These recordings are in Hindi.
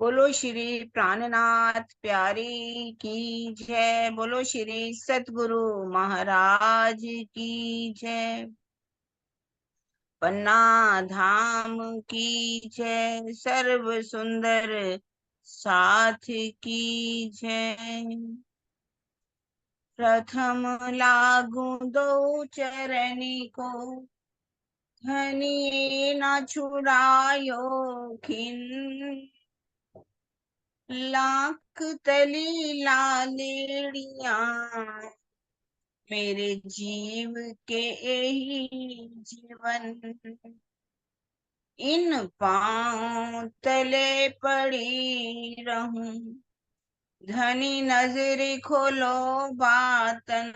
बोलो श्री प्राणनाथ प्यारी की जय। बोलो श्री सतगुरु महाराज की जय। पन्ना धाम की जय। सर्व सुंदर साथ की जय। प्रथम लागू दो चरणी को, धनिये न छुड़ायो खिन। लाख तली लालेड़िया, मेरे जीव के यही जीवन। इन पांव तले पड़ी रहूं, धनी नजर खोलो बातन।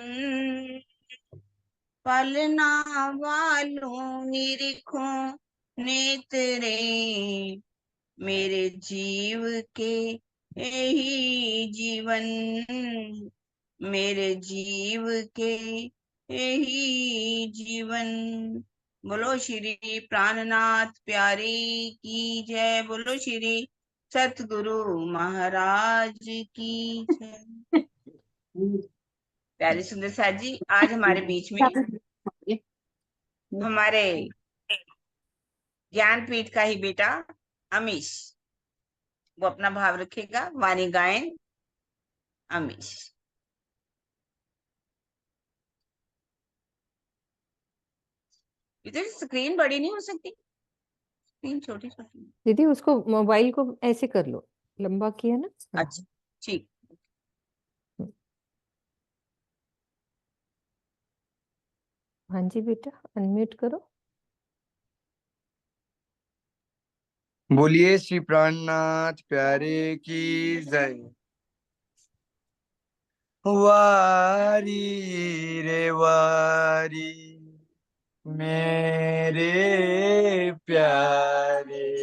पलना वालों निरीखो नेत्रे, मेरे जीव के यही जीवन। मेरे जीव के यही जीवन। बोलो श्री प्राणनाथ प्यारी की जय। बोलो श्री सतगुरु महाराज की जय। प्यारी सुंदर साथ जी, आज हमारे बीच में हमारे ज्ञानपीठ का ही बेटा अमीश, वो अपना भाव रखेगा। वाणी गायन अमीश। इधर स्क्रीन बड़ी नहीं हो सकती, स्क्रीन छोटी छोटी। दीदी उसको मोबाइल को ऐसे कर लो, लंबा किया ना। अच्छा ठीक। हाँ जी बेटा, अनम्यूट करो। बोलिए श्री प्राणनाथ प्यारे की जय। वारी रे वारी मेरे प्यारे,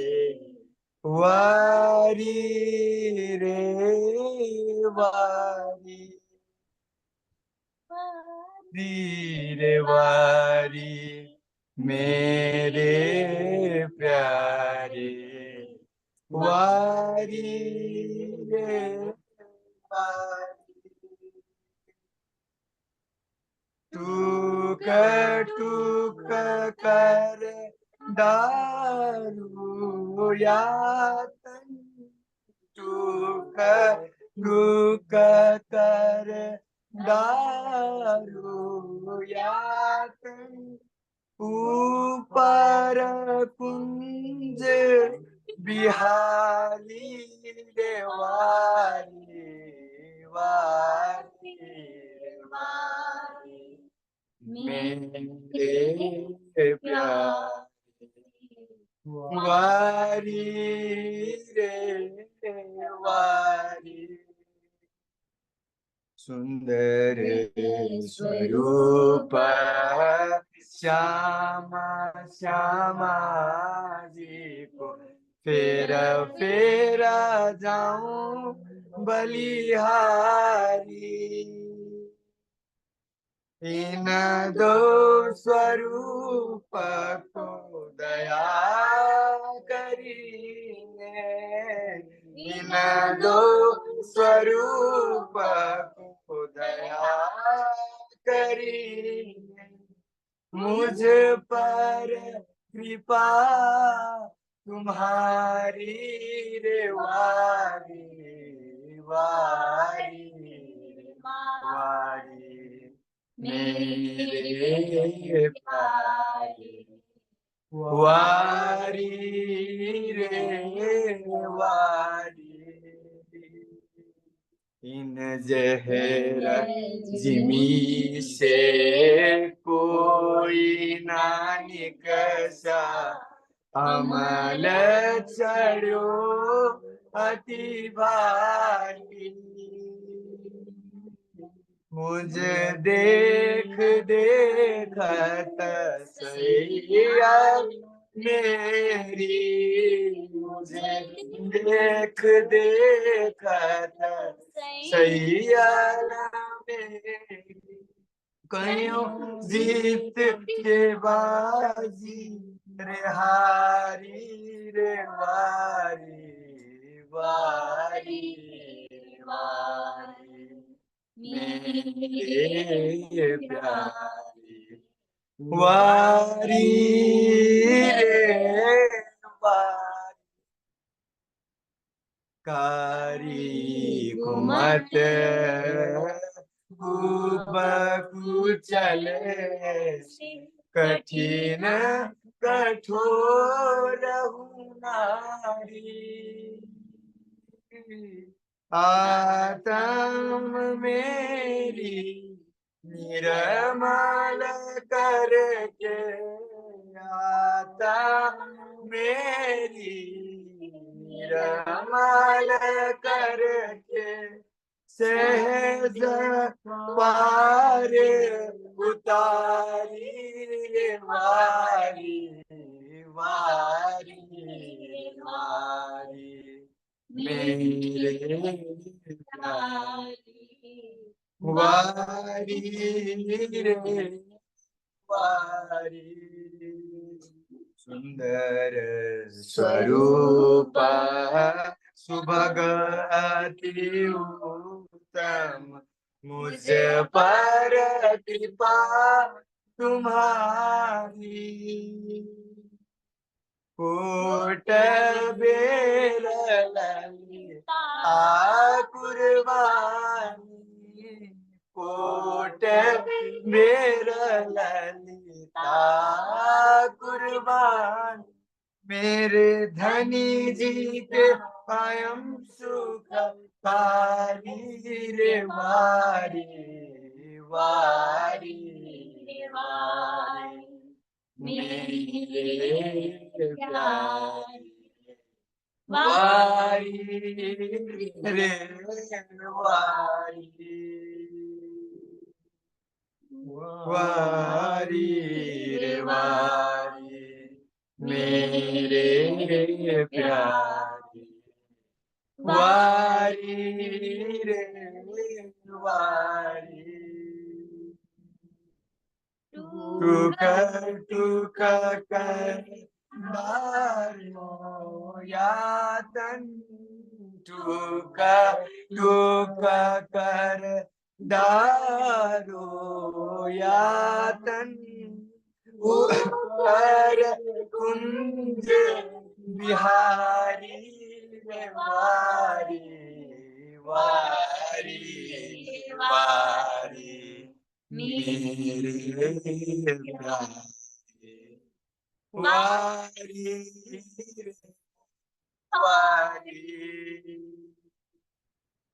वारी रे वारी, वारी रे वारी मेरे प्यारे, वारी रे वारी। टूक टूक कर दारू यातन, टूक टूक कर दारू यातन। ऊपर कुंज बिहारी रे वारी, वारी रे वारी मेरे प्यारे, वारी रे वारी। सुंदर स्वरूप श्यामा श्यामा जी को, फेरा फेरा जाऊं बलिहारी। इन दो स्वरूप को दया करीने, इन दो स्वरूप को दया करीने। मुझ पर कृपा तुम्हारी रे वारी, वारी वारी मेरे प्यारे, वारी रे वारी। इन जहर जिमी से कोई ना निकसा, अमल चढ़ो अति भारी। मुझे देख देखत सैया मेरी, मुझे देख देखत सैया मेरी। कहीं जीत के बाजी रे हारी रे वारी, वारी वारी मेरे प्यारे वारी रे वारी कारी कुमत चले कठिन कठोर नारी आत्म मेरी निर्मल करके आत्म मेरी निर्मल करके सहज पार उतारी वारी वारी वारी मेरे वारी रे वारी सुंदर स्वरूप सुभग अति उत्तम मुझ पर कृपा तुम्हारी कोट बेर ललिता कुर्बानी कोट बेर ललिता कुर्बानी मेरे धनी जी के कायम सुख कारी रे वारी वारी वारी मेरे प्यारे वारी रे वारी वारी रे वारी मेरे प्यारे वारी रे वारी टूक कर दारो यातन टूक कर दारो यातन ऊपर कुंज बिहारी वारी वारी वारी मेरे प्यारे वारी वारी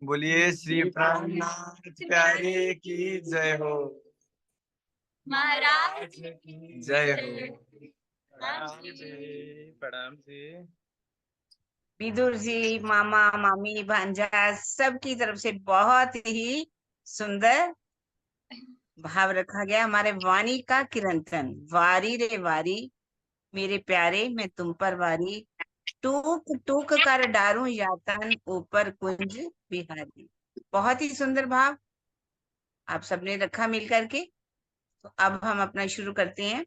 बोलिए श्री प्राणनाथ प्यारे की जय हो महाराज की जय हो प्रणाम जी। विदुर जी, मामा मामी भांजा सबकी तरफ से बहुत ही सुंदर भाव रखा गया। हमारे वाणी का कीर्तन वारी रे वारी मेरे प्यारे मैं तुम पर वारी टूक टूक कर डारूं यातन ऊपर कुंज बिहारी। बहुत ही सुंदर भाव आप सबने रखा मिल करके। तो अब हम अपना शुरू करते हैं।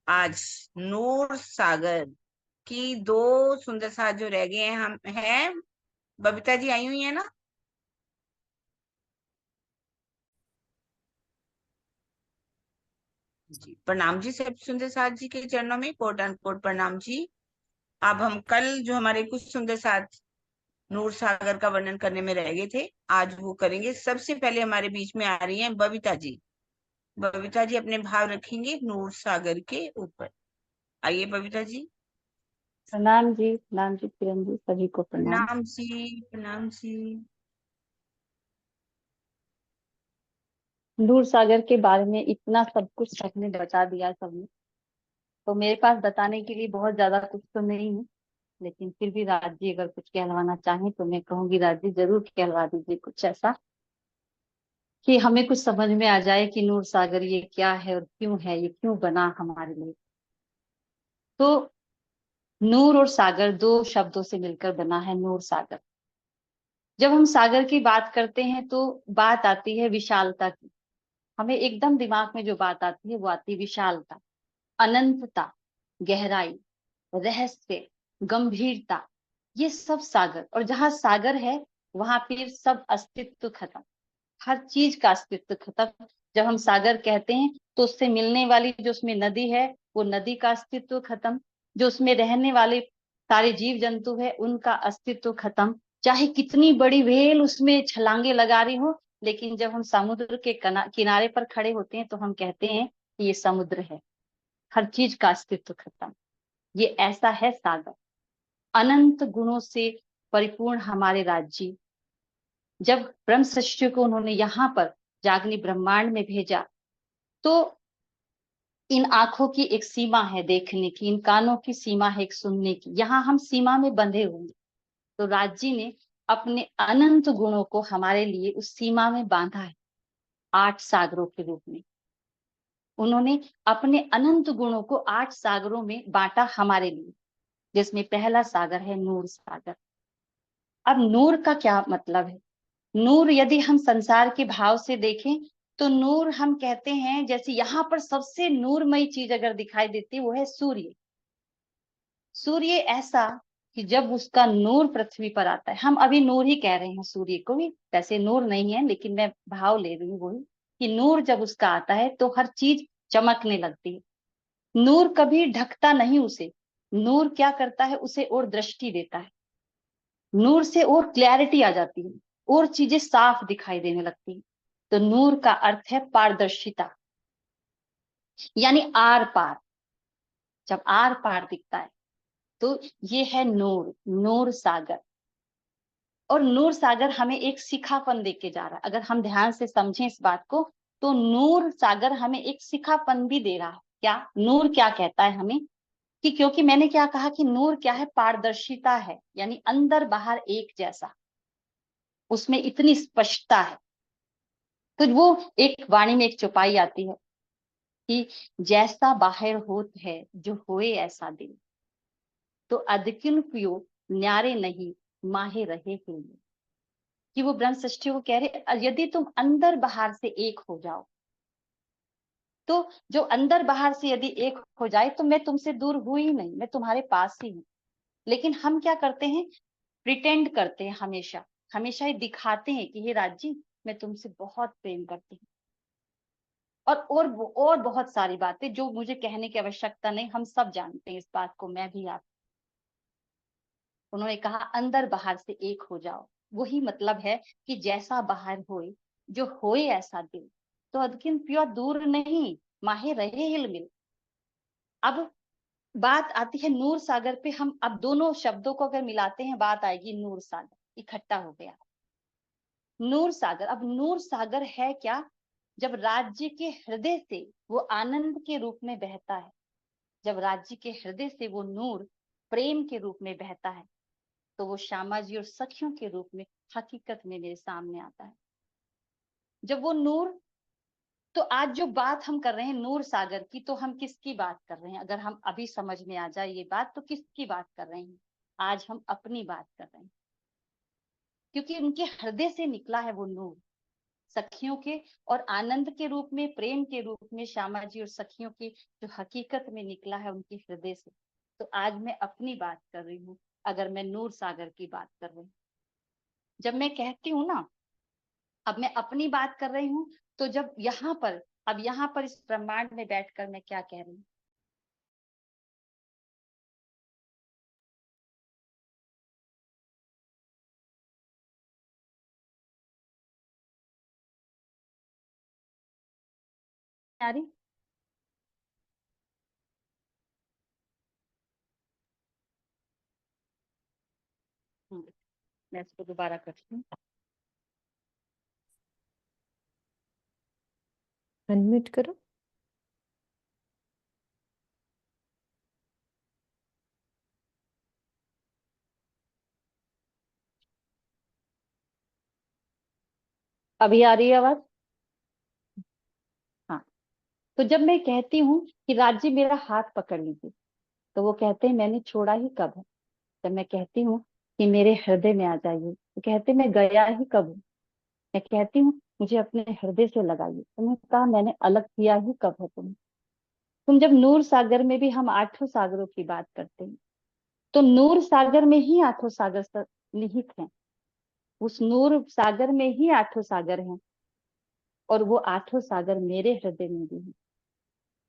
आज नूर सागर की दो सुंदर साथ जो रह गए हैं हम हैं बबीता जी आई हुई है ना। जी प्रणाम जी सब सुंदर साथ जी के चरणों में कोट अनकोट प्रणाम जी। अब हम कल जो हमारे कुछ सुंदर साथ नूर सागर का वर्णन करने में रह गए थे आज वो करेंगे। सबसे पहले हमारे बीच में आ रही हैं बबीता जी। बबीता जी अपने भाव रखेंगे नूर सागर के ऊपर। आइए बबीता जी। प्रणाम जी किरण जी सभी को प्रणाम। प्रणाम जी प्रणाम जी। दूर सागर के बारे में इतना सब कुछ सबने बता दिया सबने, तो मेरे पास बताने के लिए बहुत ज्यादा कुछ तो नहीं है, लेकिन फिर भी राज जी अगर कुछ कहलवाना चाहें तो मैं कहूंगी राज जी जरूर कहलवा दीजिए कुछ ऐसा कि हमें कुछ समझ में आ जाए कि नूर सागर ये क्या है और क्यों है, ये क्यों बना हमारे लिए। तो नूर और सागर दो शब्दों से मिलकर बना है नूर सागर। जब हम सागर की बात करते हैं तो बात आती है विशालता की। हमें एकदम दिमाग में जो बात आती है वो आती है विशालता, अनंतता, गहराई, रहस्य, गंभीरता। ये सब सागर, और जहां सागर है वहां फिर सब अस्तित्व खत्म, हर चीज का अस्तित्व खत्म। जब हम सागर कहते हैं तो उससे मिलने वाली जो उसमें नदी है, वो नदी का अस्तित्व खत्म। जो उसमें रहने वाले सारे जीव जंतु है उनका अस्तित्व खत्म। चाहे कितनी बड़ी व्हेल उसमें छलांगे लगा रही हो, लेकिन जब हम समुद्र के किनारे पर खड़े होते हैं तो हम कहते हैं कि ये समुद्र है। हर चीज का अस्तित्व खत्म। ये ऐसा है सागर, अनंत गुणों से परिपूर्ण हमारे राज्य। जब ब्रह्म सृष्टि को उन्होंने यहाँ पर जागनी ब्रह्मांड में भेजा, तो इन आंखों की एक सीमा है देखने की, इन कानों की सीमा है एक सुनने की, यहाँ हम सीमा में बंधे हुए हैं। तो राज्य ने अपने अनंत गुणों को हमारे लिए उस सीमा में बांधा है, 8 सागरों के रूप में। उन्होंने अपने अनंत गुणों को 8 सागरों में बांटा हमारे लिए, जिसमें पहला सागर है नूर सागर। अब नूर का क्या मतलब है? नूर यदि हम संसार के भाव से देखें तो नूर हम कहते हैं, जैसे यहाँ पर सबसे नूरमयी चीज अगर दिखाई देती है वो है सूर्य। सूर्य ऐसा कि जब उसका नूर पृथ्वी पर आता है, हम अभी नूर ही कह रहे हैं सूर्य को भी, वैसे नूर नहीं है लेकिन मैं भाव ले रही हूँ वही, कि नूर जब उसका आता है तो हर चीज चमकने लगती है। नूर कभी ढकता नहीं उसे, नूर क्या करता है, उसे और दृष्टि देता है। नूर से और क्लैरिटी आ जाती है, और चीजें साफ दिखाई देने लगती है। तो नूर का अर्थ है पारदर्शिता, यानी आर पार। जब आर पार दिखता है तो ये है नूर, नूर सागर। और नूर सागर हमें एक सिखापन देके जा रहा है। अगर हम ध्यान से समझें इस बात को, तो नूर सागर हमें एक सिखापन भी दे रहा है। क्या नूर क्या कहता है हमें, कि क्योंकि मैंने क्या कहा कि नूर क्या है, पारदर्शिता है, यानी अंदर बाहर एक जैसा, उसमें इतनी स्पष्टता है। तो वो एक वाणी में एक चौपाई आती है कि जैसा बाहर होत है जो होए ऐसा दिल, तो अदकिन पियो न्यारे नहीं माहे रहे हिल। कि वो ब्रह्म सृष्टि को कह रहे, यदि तुम अंदर बाहर से एक हो जाओ, तो जो अंदर बाहर से यदि एक हो जाए तो मैं तुमसे दूर हुई ही नहीं, मैं तुम्हारे पास ही हूँ। लेकिन हम क्या करते हैं, प्रिटेंड करते हैं, हमेशा हमेशा ही दिखाते हैं कि हे राजी मैं तुमसे बहुत प्रेम करती हूँ। और बहुत सारी बातें जो मुझे कहने की आवश्यकता नहीं, हम सब जानते हैं इस बात को, मैं भी आप। उन्होंने कहा अंदर बाहर से एक हो जाओ, वही मतलब है कि जैसा बाहर होए जो होए ऐसा दिल, तो अदकिन प्योर दूर नहीं माहे रहे हिलमिल। अब बात आती है नूर सागर पे। हम अब दोनों शब्दों को अगर मिलाते हैं बात आएगी नूर सागर, इकट्ठा हो गया नूर सागर। अब नूर सागर है क्या, जब राज्य के हृदय से वो आनंद के रूप में बहता है, जब राज्य के हृदय से वो नूर प्रेम के रूप में बहता है, तो वो श्यामा जी और सखियों के रूप में हकीकत में मेरे सामने आता है। जब वो नूर, तो आज जो बात हम कर रहे हैं नूर सागर की, तो हम किसकी बात कर रहे हैं? अगर हम अभी समझ में आ जाए ये बात, तो किसकी बात कर रहे हैं? आज हम अपनी बात कर रहे हैं, क्योंकि उनके हृदय से निकला है वो नूर सखियों के, और आनंद के रूप में, प्रेम के रूप में श्यामा जी और सखियों की जो हकीकत में निकला है उनके हृदय से। तो आज मैं अपनी बात कर रही हूँ, अगर मैं नूर सागर की बात कर रही हूँ। जब मैं कहती हूँ ना, अब मैं अपनी बात कर रही हूँ, तो जब यहाँ पर, अब यहाँ पर इस ब्रह्मांड में बैठकर मैं क्या कह रही हूँ, यारी मैं इसको दोबारा करती हूँ। अनम्यूट करो। अभी आ रही है आवाज? हाँ। तो जब मैं कहती हूँ कि राज्य मेरा हाथ पकड़ लीजिए, तो वो कहते हैं मैंने छोड़ा ही कब है। जब मैं कहती हूँ कि मेरे हृदय में आ जाइए, तो कहते मैं गया ही कब हूँ। मैं कहती हूँ मुझे अपने हृदय से लगाइए, तो मैं कहा मैंने अलग किया ही कब है तुम्हें। तुम जब नूर सागर में भी हम 8 सागरों की बात करते हैं, तो नूर सागर में ही आठों सागर निहित हैं। उस नूर सागर में ही आठों सागर हैं, और वो आठों सागर मेरे हृदय में भी हैं।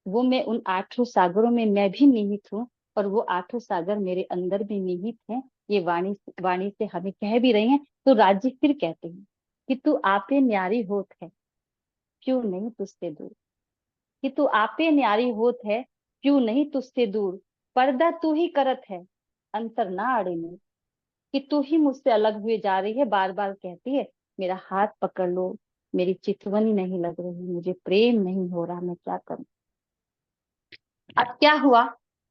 वो मैं उन आठों सागरों में मैं भी निहित हूँ, और वो आठों सागर मेरे अंदर भी निहित हैं। ये वाणी वाणी से हमें कह भी रही हैं। तो राज्य फिर कहते हैं कि तू आपे न्यारी होत है, क्यों नहीं तुझसे दूर। कि तू आपे न्यारी होत है, क्यों नहीं तुझसे दूर। पर्दा तू ही करत है, अंतर ना अड़े में। कि तू ही मुझसे अलग हुए जा रही है, बार बार कहती है मेरा हाथ पकड़ लो, मेरी चितवनी नहीं लग रही, मुझे प्रेम नहीं हो रहा, मैं क्या करूं। अब क्या हुआ,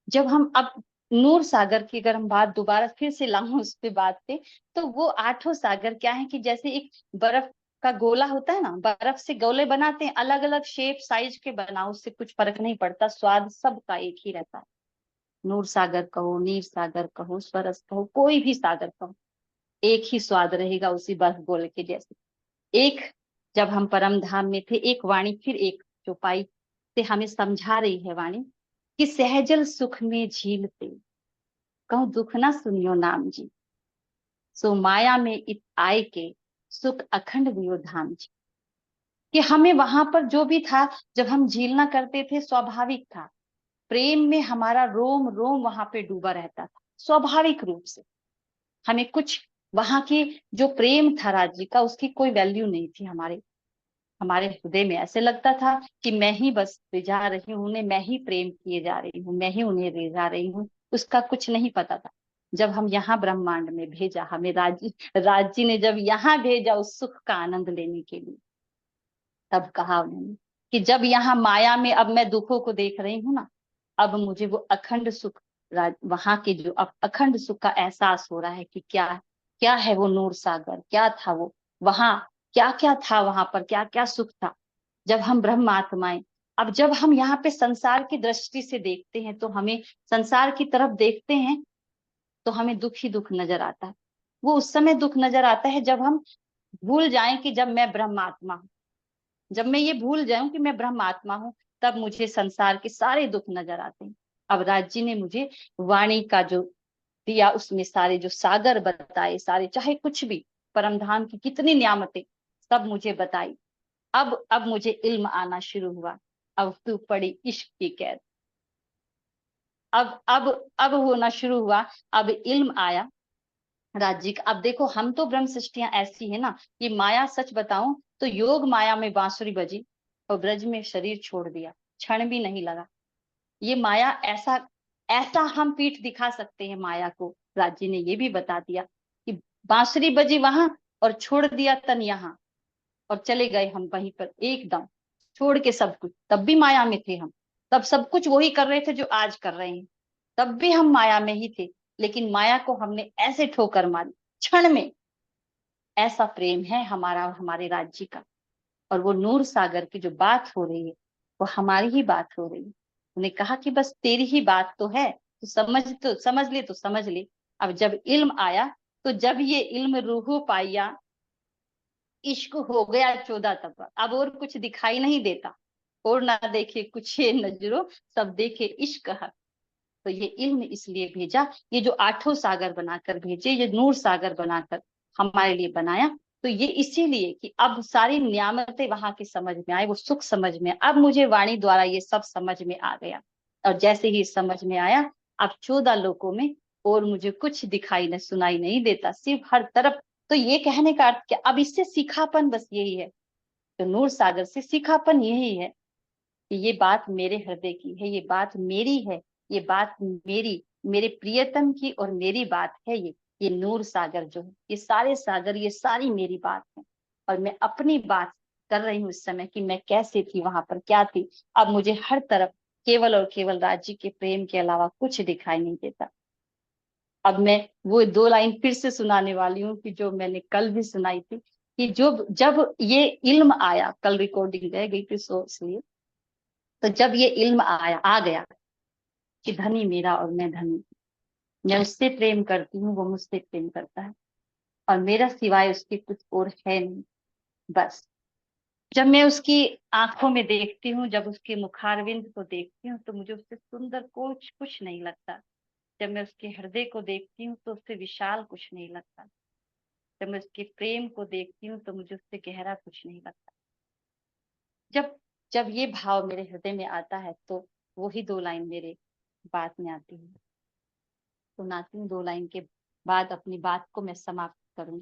जब हम अब नूर सागर की अगर हम बात दोबारा फिर से लाऊं उस पे बात पे, तो वो आठों सागर क्या है कि जैसे एक बर्फ का गोला होता है ना, बर्फ से गोले बनाते हैं, अलग अलग शेप साइज के बनाओ, उससे कुछ फर्क नहीं पड़ता, स्वाद सबका एक ही रहता है। नूर सागर कहो, नीर सागर कहो, सरस कहो, कोई भी सागर कहो, एक ही स्वाद रहेगा उसी बर्फ गोले के जैसे। एक, जब हम परम धाम में थे, एक वाणी फिर एक चौपाई से हमें समझा रही है वाणी कि सहजल सुख में झीलते, कहूं दुख ना सुनियो नाम जी। सो माया में इत आए के, सुख अखंड दियो धाम जी। कि हमें वहां पर जो भी था, जब हम झीलना करते थे, स्वाभाविक था। प्रेम में हमारा रोम रोम वहां पे डूबा रहता था, स्वाभाविक रूप से। हमें कुछ वहां की जो प्रेम था राज्य का, उसकी कोई वैल्यू नहीं थी हमारे हमारे हृदय में। ऐसे लगता था कि मैं ही बस रिझा रही हूँ उन्हें, मैं ही प्रेम किए जा रही हूँ, मैं ही उन्हें रिझा रही हूँ, उसका कुछ नहीं पता था। जब हम यहाँ ब्रह्मांड में भेजा, हमें राज्य ने जब यहाँ भेजा उस सुख का आनंद लेने के लिए, तब कहा उन्होंने कि जब यहाँ माया में अब मैं दुखों को देख रही हूँ ना, अब मुझे वो अखंड सुख, वहां के जो अब अखंड सुख का एहसास हो रहा है कि क्या क्या है वो नूर सागर, क्या था वो वहां, क्या क्या था वहां पर, क्या क्या सुख था। जब हम ब्रह्म आत्माएं, अब जब हम यहाँ पे संसार की दृष्टि से देखते हैं, तो हमें संसार की तरफ देखते हैं तो हमें दुख ही दुख नजर आता है। वो उस समय दुख नजर आता है जब हम भूल जाएं कि जब मैं ब्रह्म आत्मा हूँ, जब मैं ये भूल जाऊं कि मैं ब्रह्म आत्मा हूँ, तब मुझे संसार के सारे दुख नजर आते हैं। अब राज्य ने मुझे वाणी का जो दिया, उसमें सारे जो सागर बताए, सारे चाहे कुछ भी, परम धाम की कितनी नियामतें, सब मुझे बताई। अब मुझे इल्म आना शुरू हुआ। अब तू पड़ी इश्क की कैद। अब होना शुरू हुआ, अब इल्म आया राज्य का। अब देखो, हम तो ब्रह्म सृष्टियां ऐसी है ना, ये माया सच बताऊं तो योग माया में बांसुरी बजी और ब्रज में शरीर छोड़ दिया, क्षण भी नहीं लगा। ये माया ऐसा ऐसा हम पीठ दिखा सकते हैं माया को। राज्य ने ये भी बता दिया कि बांसुरी बजी वहां और छोड़ दिया तन यहाँ, और चले गए हम वहीं पर एकदम, छोड़ के सब कुछ। तब भी माया में थे हम, तब सब कुछ वही कर रहे थे जो आज कर रहे हैं, तब भी हम माया में ही थे। लेकिन माया को हमने ऐसे ठोकर मारी क्षण में। ऐसा प्रेम है हमारा और हमारे राज्य का। और वो नूर सागर की जो बात हो रही है, वो हमारी ही बात हो रही है। उन्हें कहा कि बस तेरी ही बात तो है, तो समझ ले, तो समझ ले। अब जब इल्म आया, तो जब ये इल्म रूह पाया, इश्क हो गया 14 तब, अब और कुछ दिखाई नहीं देता। और ना देखे कुछ ये नजरों, सब देखे इश्क हक। तो ये इल्म इसलिए भेजा, ये जो आठों सागर बनाकर भेजे, ये नूर सागर बनाकर हमारे लिए बनाया, तो ये इसीलिए कि अब सारी नियामतें वहां की समझ में आए, वो सुख समझ में। अब मुझे वाणी द्वारा ये सब समझ में आ गया, और जैसे ही समझ में आया, अब 14 लोकों में और मुझे कुछ दिखाई न सुनाई नहीं देता, सिर्फ हर तरफ। तो ये कहने का अर्थ क्या, अब इससे सीखापन बस यही है, तो नूर सागर से सीखापन यही है कि ये बात मेरे हृदय की है, ये बात मेरी है, ये बात मेरी, मेरे प्रियतम की और मेरी बात है। ये नूर सागर जो है, ये सारे सागर, ये सारी मेरी बात है। और मैं अपनी बात कर रही हूँ इस समय कि मैं कैसे थी वहां पर, क्या थी। अब मुझे हर तरफ केवल और केवल राज्य के प्रेम के अलावा कुछ दिखाई नहीं देता। अब मैं वो 2 लाइन फिर से सुनाने वाली हूँ कि जो मैंने कल भी सुनाई थी, कि जो जब ये इल्म आया, कल रिकॉर्डिंग रह गई थी सो इसलिए, तो जब ये इल्म आ गया कि धनी मेरा और मैं धनी, मैं उससे प्रेम करती हूँ, वो मुझसे प्रेम करता है, और मेरा सिवाय उसके कुछ और है नहीं, बस। जब मैं उसकी आंखों में देखती हूँ, जब उसके मुखारविंद को देखती हूँ, तो मुझे उससे सुंदर कुछ कुछ नहीं लगता। जब मैं उसके हृदय को देखती हूँ तो उससे विशाल कुछ नहीं लगता। जब मैं उसके प्रेम को देखती हूँ तो मुझे उससे गहरा कुछ नहीं लगता। जब जब ये भाव मेरे हृदय में आता है तो वही 2 लाइन मेरे बात में आती है। सुनाती हूँ 2 लाइन के बाद अपनी बात को मैं समाप्त करूँ।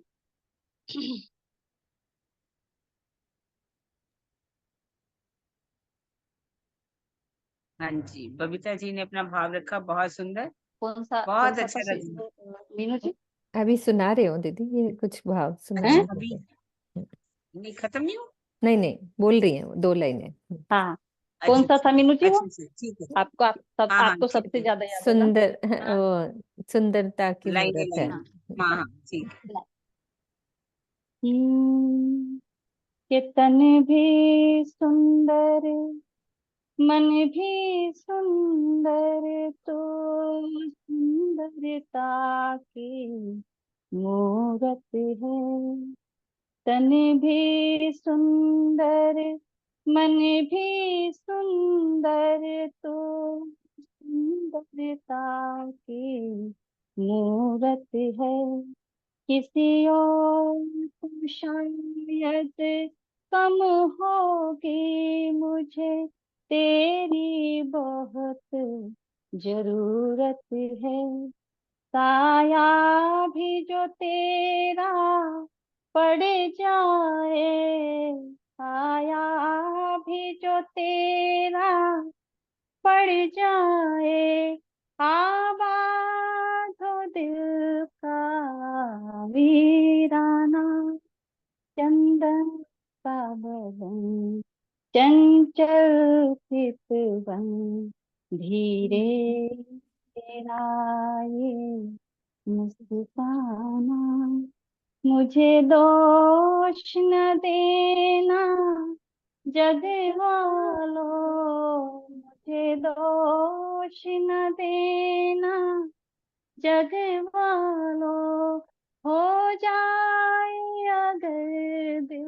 हाँ जी, बबीता जी ने अपना भाव रखा, बहुत सुंदर, कौन बहुत सा अच्छा था लगा। मीनू जी? अभी सुना रहे हो दीदी, ये कुछ भाव अच्छा, सुनाने अभी होते। नहीं खत्म नहीं हुआ? नहीं नहीं, बोल रही है वो 2 लाइनें। हाँ, कौन अच्छा सा था मीनू जी वो? अच्छा अच्छा, ठीक है। हाँ हाँ आपको ठीक सबसे है, ज्यादा याद होगा। सुंदर हाँ, सुंदरता की लाइने मूरत है। लाइने। हाँ। हाँ हाँ ठीक है। के तन भी सुंदर, मन भी सुंदर, तो सुंदरता की मूरत है। तन भी सुंदर, मन भी सुंदर, तो सुंदरता की मूरत है। किसी और को शायद कम होगी, मुझे तेरी बहुत जरूरत है। साया भी जो तेरा पड़ जाए, साया भी जो तेरा पड़ जाए, आवाज हो दिल का वीराना। चंदन का बदन, चंचल चितवन, धीरे तेरा ये मुस्काना। मुझे दोष न देना जग वालों, मुझे दोष न देना जग वालों। हो जाए अगर दिल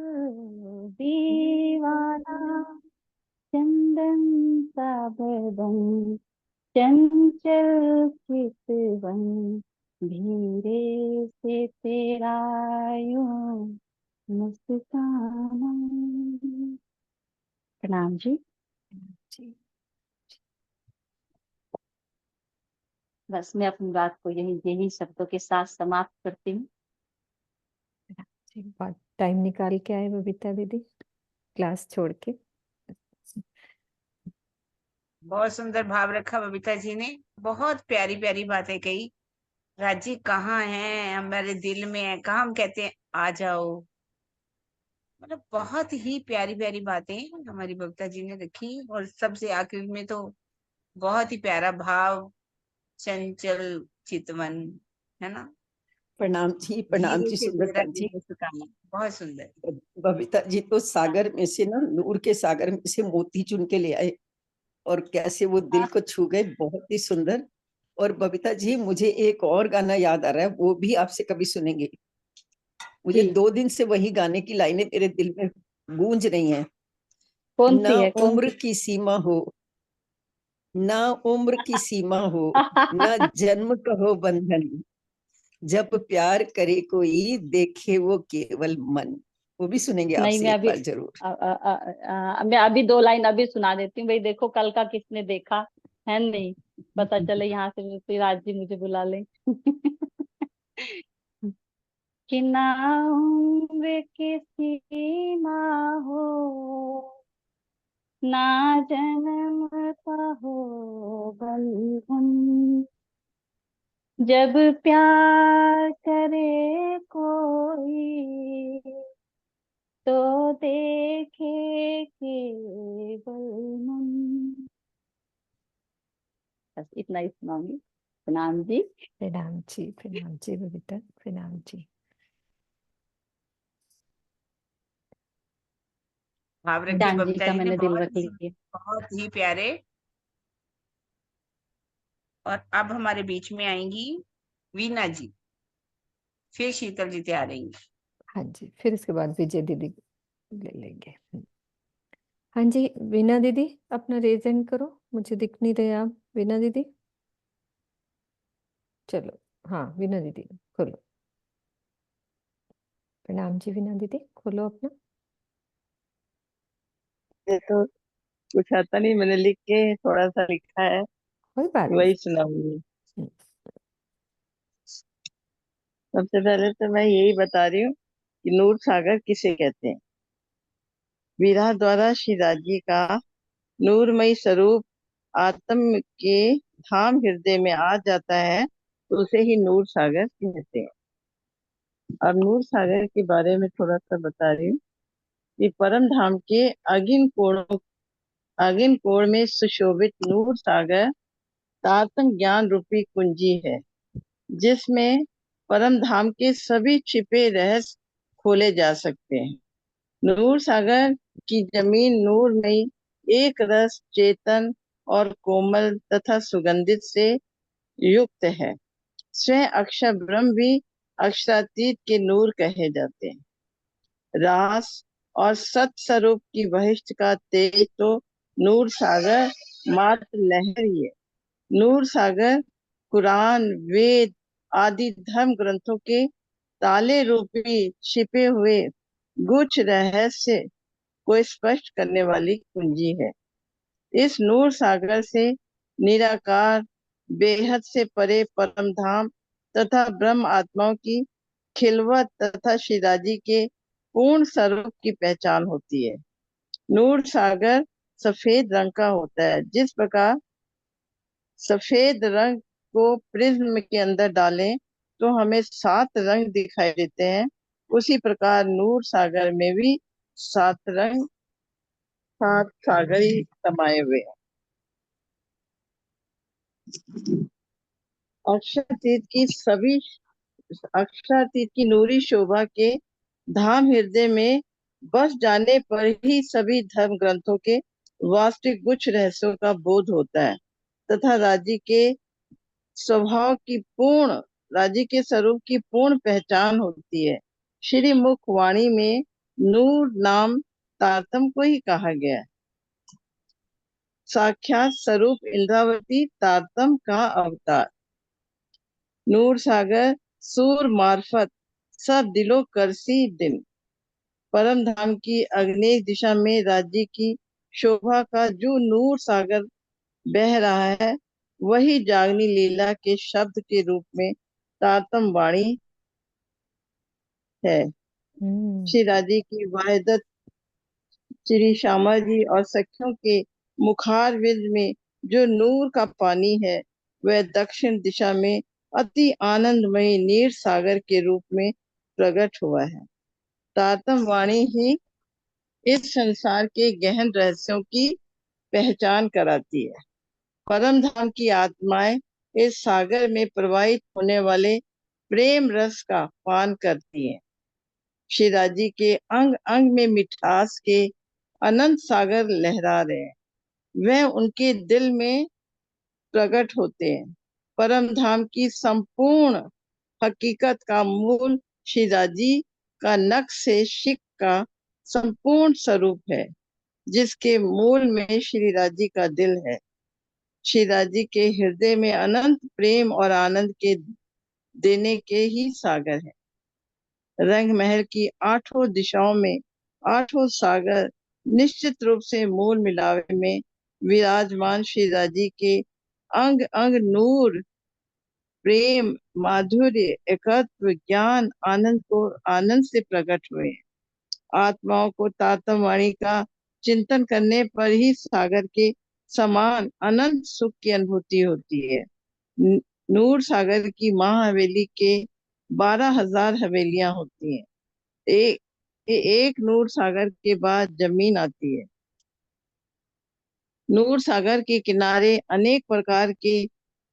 दीवाना, चंदन सा बदन, चंचल चितवन, धीरे से तेरा यूं मुस्काना। प्रणाम जी। जी बस मैं अपनी बात को यही शब्दों के साथ समाप्त करती हूँ। जी, बहुत टाइम निकाल के आए बबीता दीदी, क्लास छोड़ के। बहुत सुंदर भाव रखा बबीता जी ने, बहुत प्यारी प्यारी बातें कही। राजी कहाँ है, हमारे दिल में है, कहाँ हम कहते हैं आ जाओ। मतलब बहुत ही प्यारी प्यारी बातें हमारी बबीता जी ने रखी, और सबसे आखिर में तो बहुत ही प्यारा भाव, चंचल चितवन, है ना, प्रणाम धीरे जी से तेरा सुंदरता दिल जी। मुस्काना। बहुत सुंदर। बबीता जी तो सागर में से ना, नूर के सागर में से मोती चुन के ले आए और कैसे वो दिल को छू गए, बहुत ही सुंदर। और बबीता जी मुझे एक और गाना याद आ रहा है, वो भी आपसे कभी सुनेंगे। मुझे जी, 2 दिन से वही गाने की लाइनें मेरे दिल में गूंज रही हैं। कौन ना सी है, कौन उम्र सी? की सीमा हो, ना उम्र की सीमा हो, ना जन्म कहो बंधन, जब प्यार करे कोई देखे वो केवल मन। वो भी सुनेंगे नहीं, आपसे मैं एक अभी बार जरूर। मैं अभी 2 लाइन अभी सुना देती हूँ भाई। देखो कल का किसने देखा है, नहीं पता चले यहाँ से फिर राज जी मुझे बुला ले। कि ना उम्र की सीमा हो, ना जन्म का हो बंधन, जब प्यार करे कोई तो देखे केवल मन। बस इतना ही सुनाऊंगी। प्रणाम जी। प्रणाम जी बबीता, प्रणाम जी। भाव रखे जान जी बबीता का जी ने, मैंने दिल बहुत रख ही लिया। बहुत ही प्यारे। और अब हमारे बीच में आएंगी वीना जी, फिर शीतल जी तैयार रहेंगी। हाँ जी, फिर इसके बाद विजय दीदी ले लेंगे। हाँ जी, वीना दीदी अपना रेज एंड करो, मुझे दिख नहीं रहे आप। वीना दीदी चलो, हाँ वीना दीदी खोलो। प्रणाम जी वीना दीदी, खोलो अपना। ये तो कुछ आता नहीं, मैंने लिख के थोड़ा सा लिखा है, कोई बात नहीं। वही सुनाऊंगी। हम्म, सबसे पहले तो मैं यही बता रही हूँ कि नूर सागर किसे कहते हैं। विरह द्वारा श्री राज्य का नूरमयी स्वरूप आत्म के धाम हृदय में आ जाता है, तो उसे ही नूर सागर कहते हैं। अब नूर सागर के बारे में थोड़ा सा बता रही हूँ कि परम धाम के अगिन कोण में सुशोभित नूर सागर तारतम ज्ञान रूपी कुंजी है, जिसमें परम धाम के सभी छिपे रहस्य खोले जा सकते हैं। नूर सागर की जमीन नूरमयी, एक रस, चेतन और कोमल तथा सुगंधित से युक्त है। स्वयं अक्षर ब्रह्म भी अक्षरातीत के नूर कहे जाते हैं। रास और सत स्वरूप की बहिष्ठ का तेज तो नूर सागर मात्र लहर ही है। नूर सागर कुरान, वेद आदि धर्म ग्रंथों के ताले रूपी छिपे हुए गुच्छ रहस्य को स्पष्ट करने वाली कुंजी है। इस नूर सागर से निराकार, बेहद से परे परम धाम तथा ब्रह्म आत्माओं की खिलवत तथा शिराजी के पूर्ण स्वरूप की पहचान होती है। नूर सागर सफेद रंग का होता है। जिस प्रकार सफेद रंग को प्रिज्म के अंदर डालें तो हमें 7 रंग दिखाई देते हैं, उसी प्रकार नूर सागर में भी 7 रंग, 7 सागर ही समाये हुए हैं। अक्षरातीत की नूरी शोभा के धाम हृदय में बस जाने पर ही सभी धर्म ग्रंथों के वास्तविक गुच्छ रहस्यों का बोध होता है तथा राज्य के स्वरूप की पूर्ण पहचान होती है। श्री मुख वाणी में नूर नाम तारतम को ही कहा गया है। साक्षात स्वरूप इंद्रावती तारतम का अवतार। नूर सागर सूर मार्फत सब दिलो करसी दिन। परम धाम की अग्नेय दिशा में राज्य की शोभा का जो नूर सागर बह रहा है, वही जागनी लीला के शब्द के रूप में तारतम वाणी है। श्री राजी की वाहिदत श्री श्यामा जी और सखियों के मुखार विंद में जो नूर का पानी है, वह दक्षिण दिशा में अति आनंदमय नीर सागर के रूप में प्रकट हुआ है। तारतम वाणी ही इस संसार के गहन रहस्यों की पहचान कराती है। परम धाम की आत्माएं इस सागर में प्रवाहित होने वाले प्रेम रस का पान करती हैं। श्री राजी के अंग अंग में मिठास के अनंत सागर लहरा रहे हैं, वह उनके दिल में प्रकट होते हैं। परम धाम की संपूर्ण हकीकत का मूल श्री राजी का नक्श से शिक का संपूर्ण स्वरूप है, जिसके मूल में श्री राजी का दिल है। श्री राजी के हृदय में अनंत प्रेम और आनंद के देने के ही सागर है। रंग महल की 8 दिशाओं में 8 सागर निश्चित रूप से मूल मिलावे में विराजमान श्री राजी के अंग अंग नूर, प्रेम, माधुर्य, एकत्व, ज्ञान, आनंद से प्रकट हुए। आत्माओं को तारतम वाणी का चिंतन करने पर ही सागर के समान अनंत सुख की अनुभूति होती है। नूर सागर की महाहवेली के 12,000 हवेलियां होती हैं। एक नूर सागर के बाद जमीन आती है। नूर सागर के किनारे अनेक प्रकार के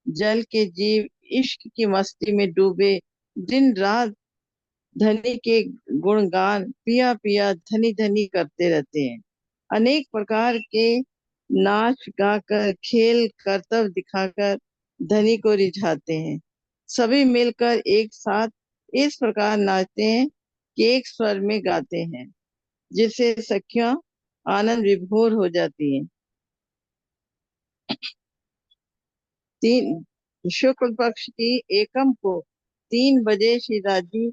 जल के जीव इश्क की मस्ती में डूबे दिन रात धनी के गुणगान पिया पिया धनी धनी करते रहते हैं। अनेक प्रकार के नाच गाकर, खेल करतब दिखाकर धनी को रिझाते हैं। सभी मिलकर एक साथ इस प्रकार नाचते हैं कि एक स्वर में गाते हैं, जिससे सखियां आनंद विभोर हो जाती हैं। शुक्ल पक्ष की एकम को 3 बजे श्री राजी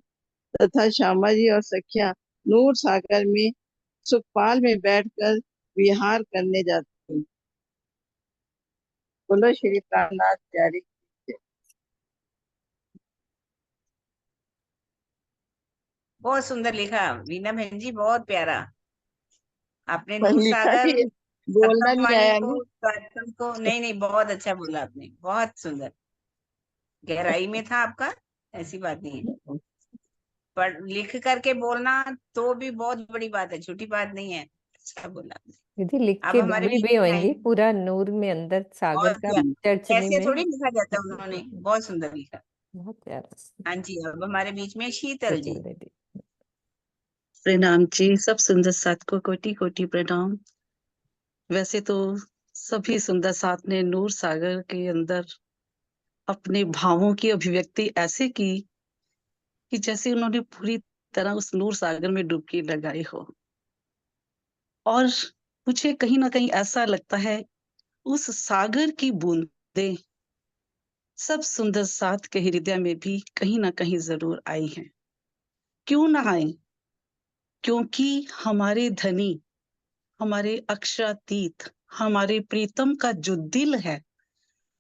तथा श्यामा जी और सखिया नूर सागर में सुखपाल में बैठकर विहार करने जाते हैं। बोलो श्री प्राणनाथ प्यारी। बहुत सुंदर लिखा वीना बहन जी, बहुत प्यारा। आपने पर नूर लिखा सागर, कि बोलना सतम नहीं वाणी आया को, ना। तारतम को, नहीं नहीं, बहुत अच्छा बोला आपने, बहुत सुंदर, गहराई में था आपका, ऐसी बात नहीं है। पर लिख करके बोलना तो भी बहुत बड़ी बात है, छोटी बात नहीं है। अच्छा बोला आपने। दीदी लिख अब के हमारे दबी बीच भी में होंगी आएंगे। पूरा नूर में अंदर सागर और का क्या, चर्चनी ऐसे में। थोड़ी लिखा जाता है, उन्होंने बहुत सुंदर लिखा। बहुत प्यारा। हाँ जी, अब हमारे बीच में शीतल जी। शीतल दीदी। प्रणाम जी, सब सुंदर साथ को कोटि कोटि प्रणाम। वैसे तो सभी सुंदर साथ ने नूर सागर के अंदर अपने भावों की अभिव्यक्ति ऐसे की कि जैसे उन्होंने पूरी तरह उस नूर सागर में डुबकी लगाई हो। और मुझे कहीं ना कहीं ऐसा लगता है उस सागर की बूंदें सब सुंदर साथ के हृदय में भी कहीं ना कहीं जरूर आई हैं। क्यों ना आई? क्योंकि हमारे धनी, हमारे अक्षरातीत, हमारे प्रीतम का जो दिल है,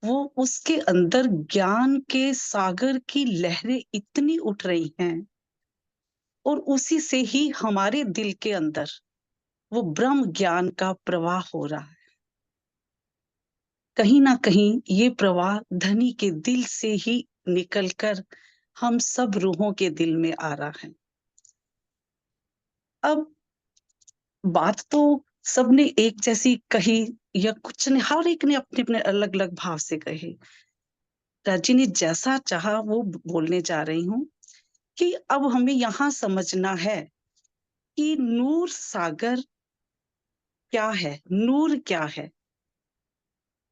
वो उसके अंदर ज्ञान के सागर की लहरें इतनी उठ रही हैं, और उसी से ही हमारे दिल के अंदर वो ब्रह्म ज्ञान का प्रवाह हो रहा है। कहीं ना कहीं ये प्रवाह धनी के दिल से ही निकलकर हम सब रूहों के दिल में आ रहा है। अब बात तो सबने एक जैसी कही, या कुछ ने, हर एक ने अपने अपने अलग अलग भाव से कही। राजी ने जैसा चाहा वो बोलने जा रही हूँ कि अब हमें यहाँ समझना है कि नूर सागर क्या है, नूर क्या है,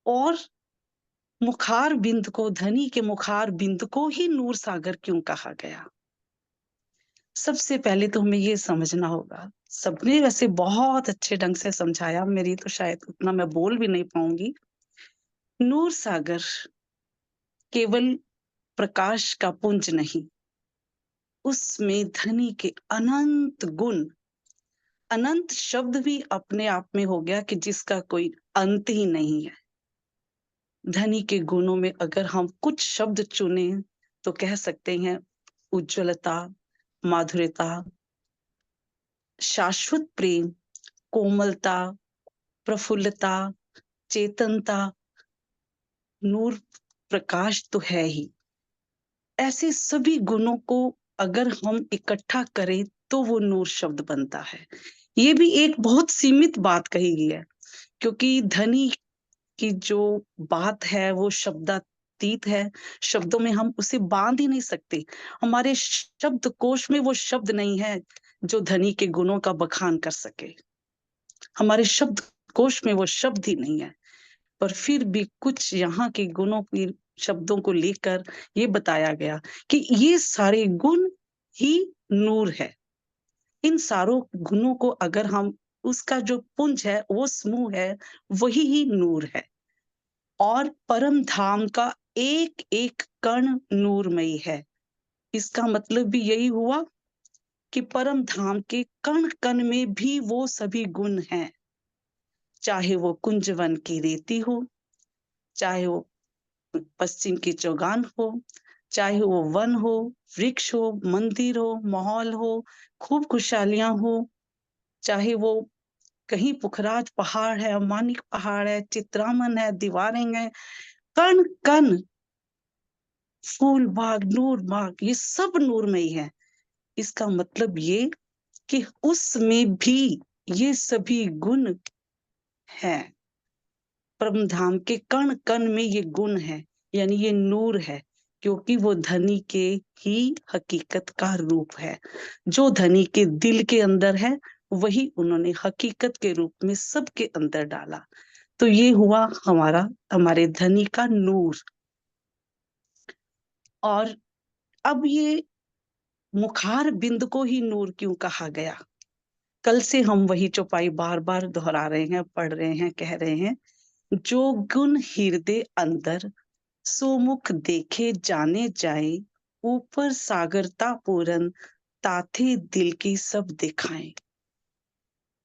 और मुखार बिंद को, धनी के मुखार बिंद को ही नूर सागर क्यों कहा गया। सबसे पहले तो हमें ये समझना होगा, सबने वैसे बहुत अच्छे ढंग से समझाया, मेरी तो शायद उतना मैं बोल भी नहीं पाऊंगी। नूर सागर केवल प्रकाश का पुंज नहीं, उसमें धनी के अनंत गुण, अनंत शब्द भी अपने आप में हो गया कि जिसका कोई अंत ही नहीं है। धनी के गुणों में अगर हम कुछ शब्द चुने तो कह सकते हैं उज्ज्वलता, माधुर्यता, शाश्वत प्रेम, कोमलता, प्रफुल्लता, चेतनता। नूर प्रकाश तो है ही। ऐसे सभी गुणों को अगर हम इकट्ठा करें तो वो नूर शब्द बनता है। ये भी एक बहुत सीमित बात कही गई है, क्योंकि धनी की जो बात है वो शब्दातीत है, शब्दों में हम उसे बांध ही नहीं सकते। हमारे शब्द कोश में वो शब्द नहीं है जो धनी के गुणों का बखान कर सके। हमारे शब्द कोश में वो शब्द ही नहीं है, पर फिर भी कुछ यहाँ के गुणों की शब्दों को लेकर ये बताया गया कि ये सारे गुण ही नूर है। इन सारों गुणों को अगर हम, उसका जो पुंज है, वो समूह है, वही ही नूर है। और परम धाम का एक एक कण नूरमयी है। इसका मतलब भी यही हुआ कि परम धाम के कण कण में भी वो सभी गुण हैं। चाहे वो कुंजवन की रेती हो, चाहे वो पश्चिम की चौगान हो, चाहे वो वन हो, वृक्ष हो, मंदिर हो, माहौल हो, खूब खुशहालियां हो, चाहे वो कहीं पुखराज पहाड़ है, मानिक पहाड़ है, चित्रामन है, दीवारें हैं, कण कण, फूल बाग, नूर बाग, ये सब नूर में ही है। इसका मतलब ये कि उसमें भी ये सभी गुण हैं। परम धाम के कण कण में ये गुण है, यानी ये नूर है, क्योंकि वो धनी के ही हकीकत का रूप है। जो धनी के दिल के अंदर है वही उन्होंने हकीकत के रूप में सबके अंदर डाला। तो ये हुआ हमारा, हमारे धनी का नूर। और अब ये मुखार बिंद को ही नूर क्यों कहा गया? कल से हम वही चौपाई बार बार दोहरा रहे हैं, पढ़ रहे हैं, कह रहे हैं। जो गुण हृदय अंदर सो मुख देखे जाने जाए, ऊपर सागरता पूरन, ताथे दिल की सब दिखाएं।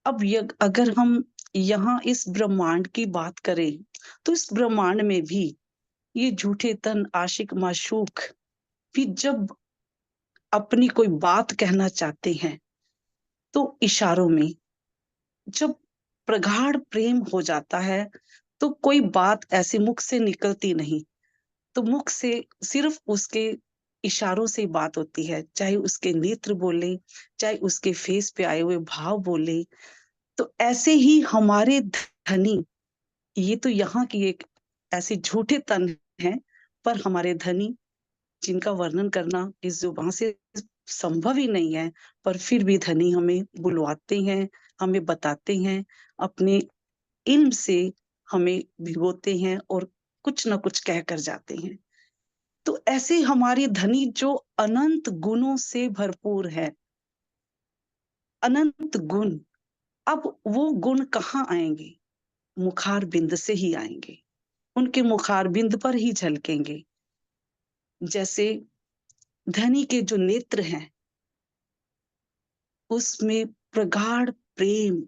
अब अगर हम यहाँ इस ब्रह्मांड की बात करें, तो इस ब्रह्मांड में भी ये झूठे तन आशिक माशूक भी जब अपनी कोई बात कहना चाहते हैं, तो इशारों में जब प्रगाढ़ प्रेम हो जाता है, तो कोई बात ऐसे मुख से निकलती नहीं, तो मुख से सिर्फ उसके इशारों से बात होती है, चाहे उसके नेत्र बोले, चाहे उसके फेस पे आए हुए भाव बोले। तो ऐसे ही हमारे धनी, ये तो यहाँ की एक ऐसे झूठे तन है, पर हमारे धनी जिनका वर्णन करना इस जुबान से संभव ही नहीं है, पर फिर भी धनी हमें बुलवाते हैं, हमें बताते हैं, अपने इल्म से हमें भिगोते हैं और कुछ ना कुछ कह कर जाते हैं। तो ऐसे हमारे धनी जो अनंत गुणों से भरपूर है, अनंत गुण, अब वो गुण कहाँ आएंगे? मुखार बिंद से ही आएंगे, उनके मुखार बिंद पर ही झलकेंगे। जैसे धनी के जो नेत्र हैं, उसमें प्रगाढ़ प्रेम,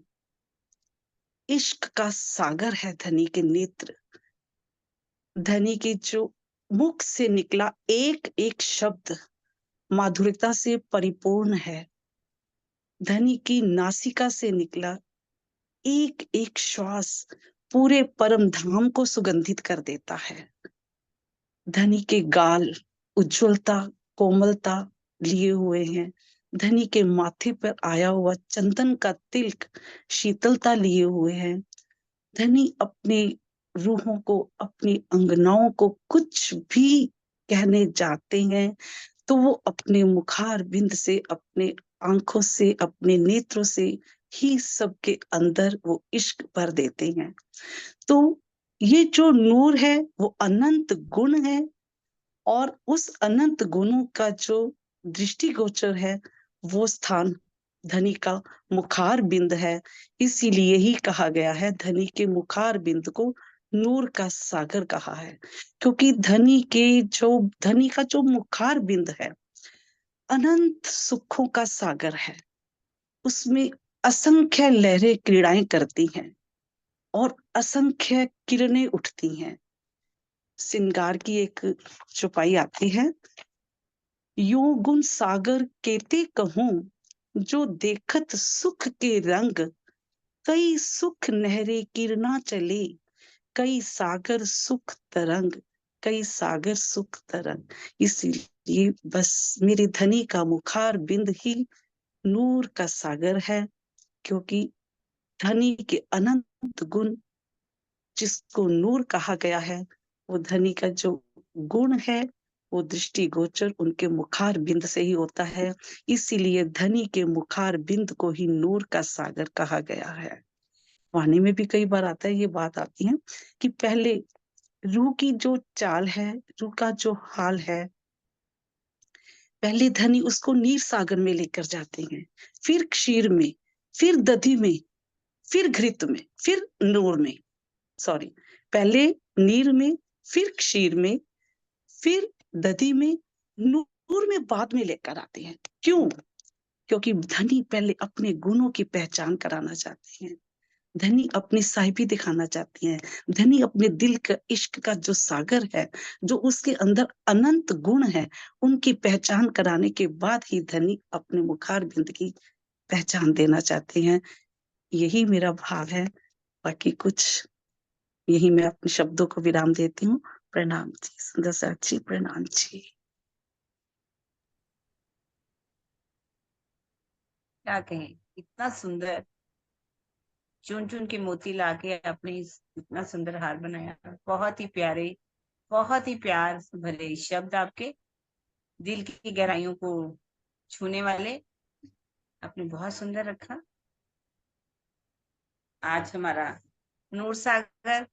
इश्क का सागर है धनी के नेत्र। धनी के जो मुख से निकला एक एक शब्द माधुर्यता से परिपूर्ण है। धनी की नासिका से निकला एक एक श्वास पूरे परम धाम को सुगंधित कर देता है। धनी के गाल उज्ज्वलता, कोमलता लिए हुए हैं। धनी के माथे पर आया हुआ चंदन का तिलक शीतलता लिए हुए हैं। धनी अपने रूहों को, अपनी अंगनाओं को कुछ भी कहने जाते हैं, तो वो अपने मुखार बिंद से, अपने आंखों से, अपने नेत्रों से ही सबके अंदर वो इश्क भर देते हैं। तो ये जो नूर है वो अनंत गुण है, और उस अनंत गुणों का जो दृष्टिगोचर है, वो स्थान धनी का मुखार बिंद है। इसीलिए ही कहा गया है धनी के मुखार बिंद को नूर का सागर कहा है, क्योंकि धनी का जो मुखार बिंद है, अनंत सुखों का सागर है। उसमें असंख्य लहरें क्रीड़ाएं करती हैं और असंख्य किरणें उठती हैं। श्रृंगार की एक चौपाई आती है, यो गुण सागर केते कहूं, जो देखत सुख के रंग, कई सुख नहरे किरना चले, कई सागर सुख तरंग, कई सागर सुख तरंग। इसीलिए बस मेरे धनी का मुखार बिंद ही नूर का सागर है, क्योंकि धनी के अनंत गुण जिसको नूर कहा गया है, वो धनी का जो गुण है वो दृष्टिगोचर उनके मुखार बिंद से ही होता है। इसीलिए धनी के मुखार बिंद को ही नूर का सागर कहा गया है। वाणी में भी कई बार आता है, ये बात आती है कि पहले रूह की जो चाल है, रूह का जो हाल है, पहले धनी उसको नीर सागर में लेकर जाते हैं, फिर क्षीर में, फिर दधि में, फिर घृत में, फिर नूर में, सॉरी, पहले नीर में, फिर क्षीर में, फिर दधि में, नूर में बाद में लेकर आते हैं। क्यों? क्योंकि धनी पहले अपने गुणों की पहचान कराना चाहते हैं, धनी अपनी साहिबी दिखाना चाहती हैं, धनी अपने दिल का इश्क का जो सागर है, जो उसके अंदर अनंत गुण है, उनकी पहचान कराने के बाद ही धनी अपने मुखार बिंद की पहचान देना चाहते हैं। यही मेरा भाव है। बाकी कुछ यही मैं अपने शब्दों को विराम देती हूँ। प्रणाम जी, सुंदर साक्षी, प्रणाम जी। क्या कहें, इतना सुंदर चुन चुन के मोती लाके आपने इतना सुंदर हार बनाया। बहुत ही प्यारे, बहुत ही प्यार भरे शब्द, आपके दिल की गहराइयों को छूने वाले, आपने बहुत सुंदर रखा। आज हमारा नूर सागर,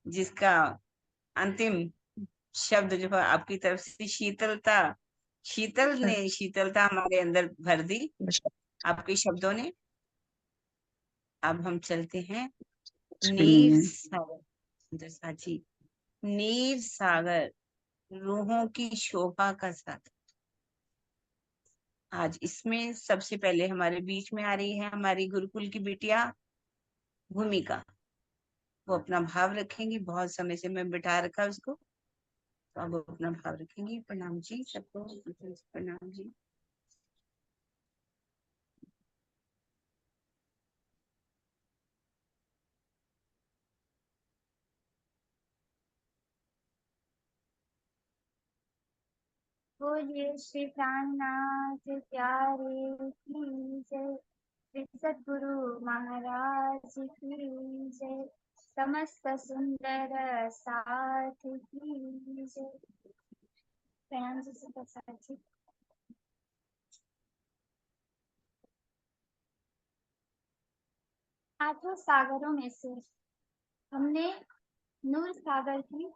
जिसका अंतिम शब्द जो है आपकी तरफ से शीतलता, शीतलता हमारे अंदर भर दी आपके शब्दों ने। अब हम चलते हैं नीर सागर, सुंदर साची नीर सागर, रूहों की शोभा का सागर। आज इसमें सबसे पहले हमारे बीच में आ रही है हमारी गुरुकुल की बिटिया भूमिका। वो अपना भाव रखेंगी, बहुत समय से मैं बिठा रखा उसको, तो अब वो अपना भाव रखेंगी। प्रणाम जी सबको, प्रणाम जी। बोलिए श्री प्राणनाथ प्यारे की जय, श्री सद्गुरु महाराज की जय, समस्त सुंदर साथ की जय। प्रणाम जी सुपर साथ जी। आठों सागरों में से हमने नूर सागर की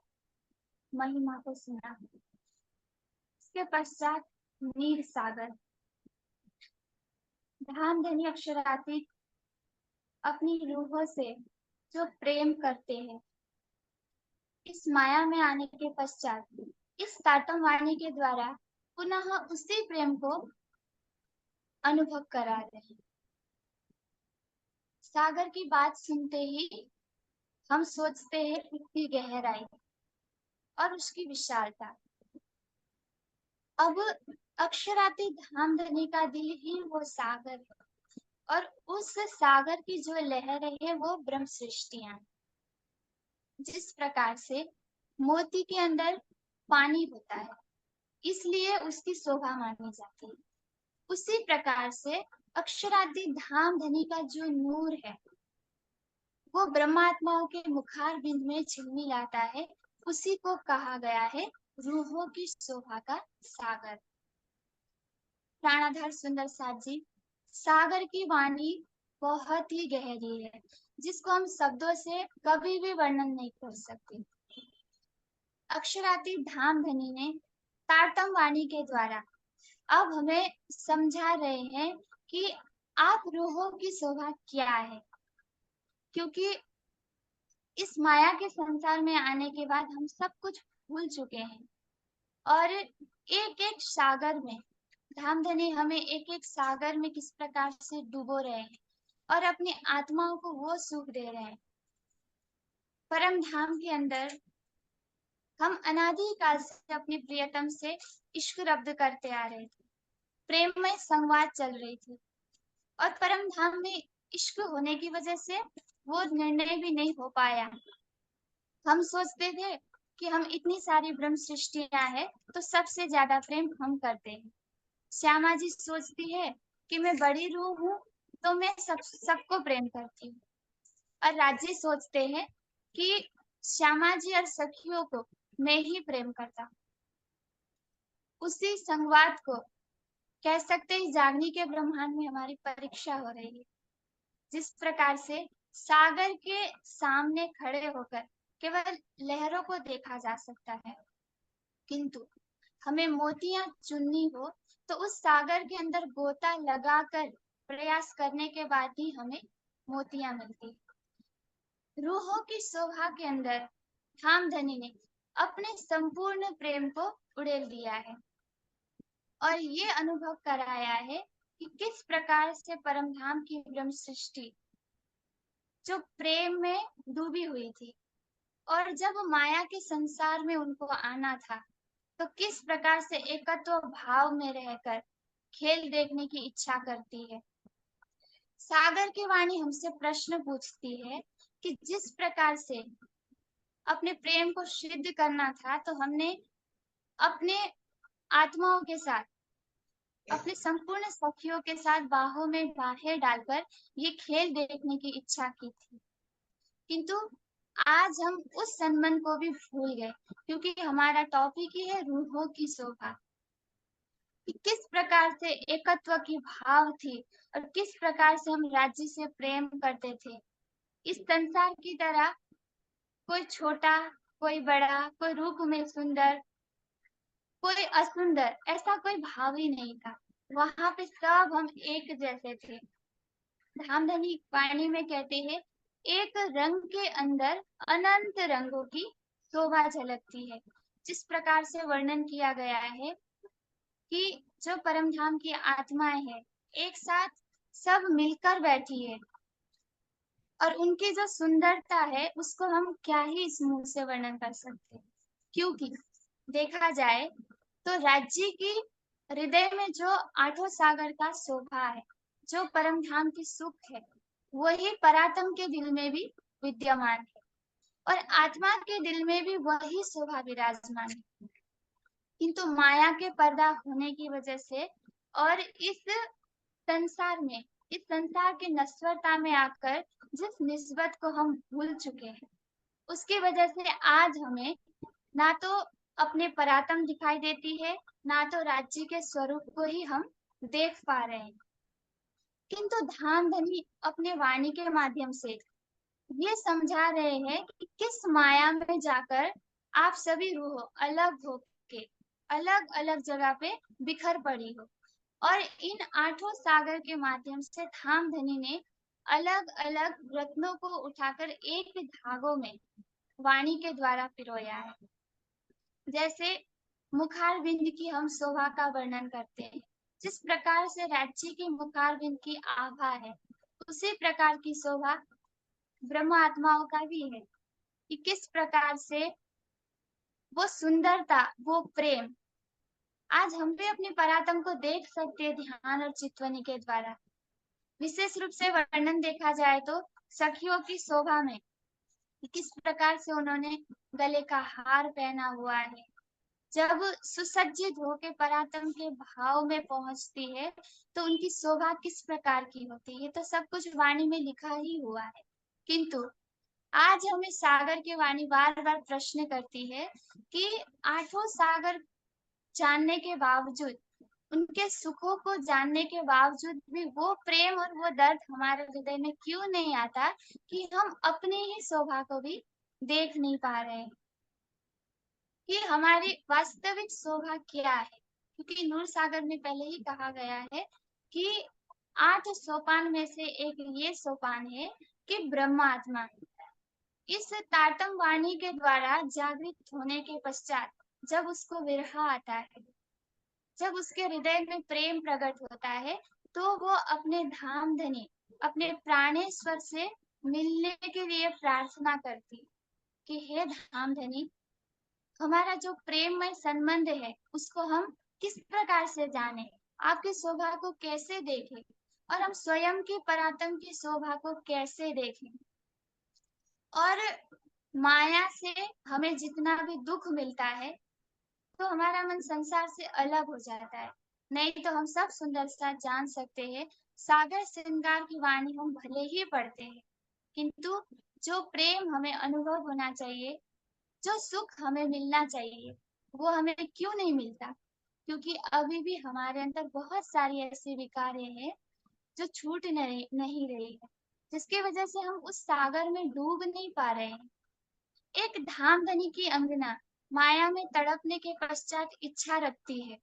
महिमा को सुना। इसके पश्चात नीर सागर, धामधनी अक्षरातीत अपनी रूहों से जो प्रेम करते हैं, इस माया में आने के पश्चात इस ताटम वाणी के द्वारा पुनः उसी प्रेम को अनुभव करा रहे हैं। सागर की बात सुनते ही हम सोचते हैं उसकी गहराई और उसकी विशालता। अब अक्षरातीत धामधनी का दिल ही वो सागर है और उस सागर की जो लहरें है वो ब्रह्म सृष्टियां। जिस प्रकार से मोती के अंदर पानी होता है इसलिए उसकी शोभा मानी जाती है, उसी प्रकार से अक्षरातीत धामधनी का जो नूर है वो ब्रह्मात्माओं के मुखार बिंद में झिलमिलाता है, उसी को कहा गया है रूहों की शोभा का सागर। प्राणाधार सुंदर साथ जी, सागर की वाणी बहुत ही गहरी है जिसको हम शब्दों से कभी भी वर्णन नहीं कर सकते। अक्षरातीत धामधनी ने तारतम वाणी के द्वारा अब हमें समझा रहे हैं कि आप रूहों की शोभा क्या है, क्योंकि इस माया के संसार में आने के बाद हम सब कुछ भूल चुके हैं और एक एक सागर में धामधनी हमें एक एक सागर में किस प्रकार से डुबो रहे हैं और अपनी आत्माओं को वो सुख दे रहे हैं। परम धाम के अंदर हम अनादि काल से अपने प्रियतम से इश्क रब्द करते आ रहे थे, प्रेममय संवाद चल रही थी और परम धाम में इश्क होने की वजह से वो निर्णय भी नहीं हो पाया। हम सोचते थे कि हम इतनी सारी ब्रह्म सृष्टियां हैं तो सबसे ज्यादा प्रेम हम करते हैं। श्यामा जी सोचती है कि मैं बड़ी रूह हूँ तो मैं सबको प्रेम करती हूँ और राज्य सोचते हैं कि श्यामा जी और सखियों को मैं ही प्रेम करता हूँ। उसी संवाद को कह सकते हैं जागनी के ब्रह्मांड में हमारी परीक्षा हो रही है। जिस प्रकार से सागर के सामने खड़े होकर केवल लहरों को देखा जा सकता है, किंतु हमें मोतियां चुननी हो तो उस सागर के अंदर गोता लगाकर प्रयास करने के बाद ही हमें मोतियां मिलती। रूहों की शोभा के अंदर धामधनी ने अपने संपूर्ण प्रेम को उड़ेल दिया है और ये अनुभव कराया है कि किस प्रकार से परमधाम की ब्रह्म सृष्टि जो प्रेम में डूबी हुई थी और जब माया के संसार में उनको आना था तो किस प्रकार से एकत्व भाव में रहकर खेल देखने की इच्छा करती है। सागर की वाणी हमसे प्रश्न पूछती है कि जिस प्रकार से अपने प्रेम को सिद्ध करना था तो हमने अपने आत्माओं के साथ अपने संपूर्ण सखियों के साथ बाहों में बाहें डालकर ये खेल देखने की इच्छा की थी, किंतु आज हम उस संबंध को भी भूल गए क्योंकि हमारा टॉपिक ही है रूहों की शोभा। कि किस प्रकार से एकत्व की भाव थी और किस प्रकार से हम राज्य से प्रेम करते थे। इस संसार की तरह कोई छोटा, कोई बड़ा, कोई रूप में सुंदर, कोई असुंदर, ऐसा कोई भाव ही नहीं था। वहां पे सब हम एक जैसे थे। धामधनी वाणी में कहते हैं एक रंग के अंदर अनंत रंगों की शोभा झलकती है। जिस प्रकार से वर्णन किया गया है कि जो परम धाम की आत्माएं हैं एक साथ सब मिलकर बैठी है और उनकी जो सुंदरता है उसको हम क्या ही इस मुंह से वर्णन कर सकते हैं। क्योंकि देखा जाए तो राज्य की हृदय में जो आठों सागर का शोभा है, जो परम धाम की सुख है, वही परात्म के दिल में भी विद्यमान है और आत्मा के दिल में भी वही शोभा विराजमान है। किंतु माया के पर्दा होने की वजह से और इस संसार के नश्वरता में आकर जिस निस्बत को हम भूल चुके हैं, उसकी वजह से आज हमें ना तो अपने परात्म दिखाई देती है, ना तो राज्य के स्वरूप को ही हम देख पा रहे हैं। किंतु धाम धनी अपने वाणी के माध्यम से ये समझा रहे हैं कि किस माया में जाकर आप सभी रूह अलग होके अलग अलग जगह पे बिखर पड़ी हो और इन आठों सागर के माध्यम से धाम धनी ने अलग अलग रत्नों को उठाकर एक धागों में वाणी के द्वारा पिरोया है। जैसे मुखारबिंद की हम शोभा का वर्णन करते हैं, जिस प्रकार से राज्य की मुखारबिंद की आभा है, उसी प्रकार की शोभा ब्रह्म आत्माओं का भी है कि किस प्रकार से वो सुंदरता, वो प्रेम आज हम भी अपने परात्म को देख सकते हैं ध्यान और चित्तवनी के द्वारा। विशेष रूप से वर्णन देखा जाए तो सखियों की शोभा में किस प्रकार से उन्होंने गले का हार पहना हुआ है, जब सुसज्जित होकर परात्म के भाव में पहुंचती है तो उनकी शोभा किस प्रकार की होती है, तो सब कुछ वाणी में लिखा ही हुआ है। किंतु आज हमें सागर की वाणी बार बार प्रश्न करती है कि आठों सागर जानने के बावजूद, उनके सुखों को जानने के बावजूद भी वो प्रेम और वो दर्द हमारे हृदय में क्यों नहीं आता कि हम अपनी ही शोभा को भी देख नहीं पा रहे हैं कि हमारी वास्तविक शोभा क्या है। क्योंकि नूर सागर में पहले ही कहा गया है कि 8 सोपान में से एक ये सोपान है कि ब्रह्मात्मा इस तारतम वाणी के द्वारा जागृत होने के पश्चात जब उसको विरह आता है, जब उसके हृदय में प्रेम प्रकट होता है, तो वो अपने धाम धनी, अपने प्राणेश्वर से मिलने के लिए प्रार्थना करती कि हे धाम धनी, हमारा जो प्रेममय संबंध है उसको हम किस प्रकार से जाने, आपकी शोभा को कैसे देखें और हम स्वयं की परात्म की शोभा को कैसे देखें। और माया से हमें जितना भी दुख मिलता है तो हमारा मन संसार से अलग हो जाता है। नहीं तो हम सब सुंदरता जान सकते हैं, सागर श्रृंगार की वाणी हम भले ही पढ़ते हैं, किंतु जो प्रेम हमें अनुभव होना चाहिए, जो सुख हमें मिलना चाहिए, वो हमें क्यों नहीं मिलता? क्योंकि अभी भी हमारे अंदर बहुत सारी ऐसी विकारें हैं जो छूट नहीं रही है, जिसकी वजह से हम उस सागर में डूब नहीं पा रहे हैं। एक धामधनी की अंगना माया में तड़पने के पश्चात इच्छा रखती है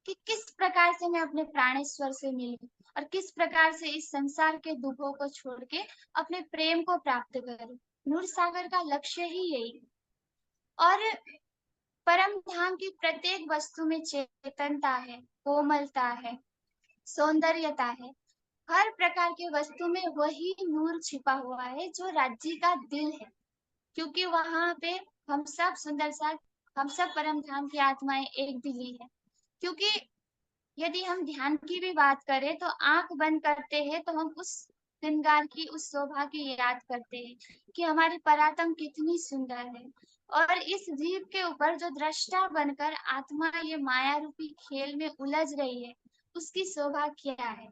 कि किस प्रकार से मैं अपने प्राणेश्वर से मिलूं और किस प्रकार से इस संसार के दुखों को छोड़ के अपने प्रेम को प्राप्त करूं। नूर सागर का लक्ष्य ही यही। और परम धाम की प्रत्येक वस्तु में चेतनता है, कोमलता है, सौंदर्यता है। हर प्रकार की वस्तु में वही नूर छिपा हुआ है जो राज्य का दिल है। क्योंकि वहां पे हम सब परम धाम की आत्माएं एक दिली है। क्योंकि यदि हम ध्यान की भी बात करें तो आंख बंद करते हैं तो हम उस श्रृंगार की, उस शोभा की याद करते हैं कि हमारी परात्म कितनी सुंदर है। और इस जीव के ऊपर जो दृष्टा बनकर आत्मा ये माया रूपी खेल में उलझ रही है, उसकी शोभा क्या है।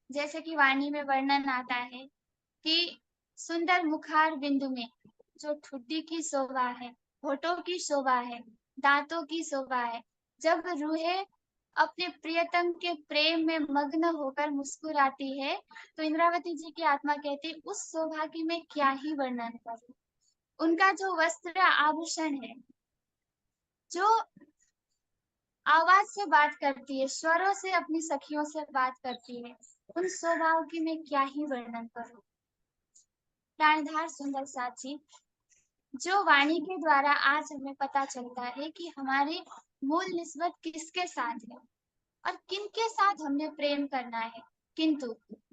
जैसे कि वाणी में वर्णन आता है कि सुंदर मुखार बिंदु में जो ठुड्डी की शोभा है, होठों की शोभा है, दांतों की शोभा है, जब रूहें अपने प्रियतम के प्रेम में मग्न होकर मुस्कुराती है तो इंद्रावती जी की आत्मा कहती है उस शोभा की मैं क्या ही वर्णन करूं। उनका जो वस्त्र आभूषण है, जो आवाज से बात करती है, स्वरों से अपनी सखियों से बात करती है, उन शोभाओं की मैं क्या ही वर्णन करूं। प्राणधार सुंदर साची, जो वाणी के द्वारा आज हमें पता चलता है कि हमारी मूल निस्बत किसके साथ है और किनके साथ हमने प्रेम करना है। किंतु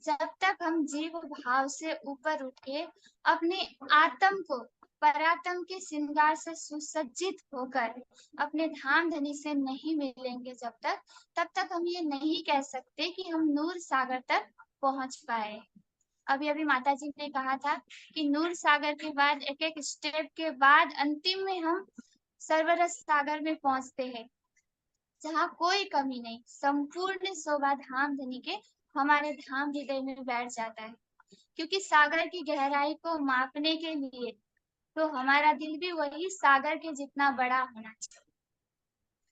जब तक हम जीव भाव से ऊपर उठ के अपने आत्म को परात्म के श्रृंगार से सुसज्जित होकर अपने धाम धनी से नहीं मिलेंगे तब तक हम ये नहीं कह सकते कि हम नूर सागर तक पहुंच पाए। अभी अभी माता जी ने कहा था कि नूर सागर के बाद एक एक स्टेप के बाद अंतिम में हम सर्वरस सागर में पहुंचते हैं, जहाँ कोई कमी नहीं, संपूर्ण शोभा धाम धनी के हमारे धाम हृदय में बैठ जाता है। क्योंकि सागर की गहराई को मापने के लिए तो हमारा दिल भी वही सागर के जितना बड़ा होना चाहिए,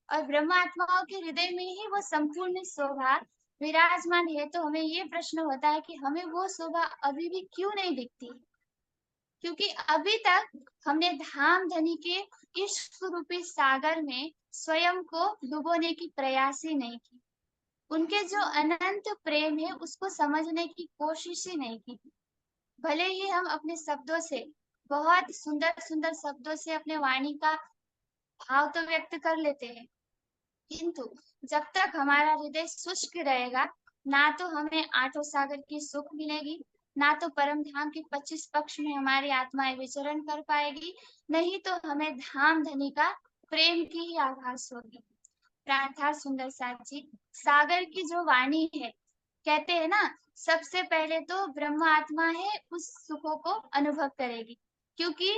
और ब्रह्म आत्माओं के हृदय में ही वो संपूर्ण शोभा विराजमान है। तो हमें ये प्रश्न होता है कि हमें वो शोभा अभी भी क्यों नहीं दिखती? क्योंकि अभी तक हमने धाम धनी के इश्क रूपी सागर में स्वयं को डुबोने की प्रयास ही नहीं की। उनके जो अनंत प्रेम है उसको समझने की कोशिश ही नहीं की। भले ही हम अपने शब्दों से, बहुत सुंदर सुंदर शब्दों से अपने वाणी का भाव तो व्यक्त कर लेते हैं, किंतु जब तक हमारा हृदय शुष्क रहेगा, ना तो हमें आठों सागर की सुख मिलेगी, ना तो परम धाम के 25 पक्ष में हमारी आत्माएं विचरण कर पाएगी, नहीं तो हमें धाम धनी का प्रेम की ही आभास होगी। प्रार्थना सुंदर साथ जी, सागर की जो वाणी है, कहते हैं ना, सबसे पहले तो ब्रह्म आत्मा है उस सुखों को अनुभव करेगी, क्योंकि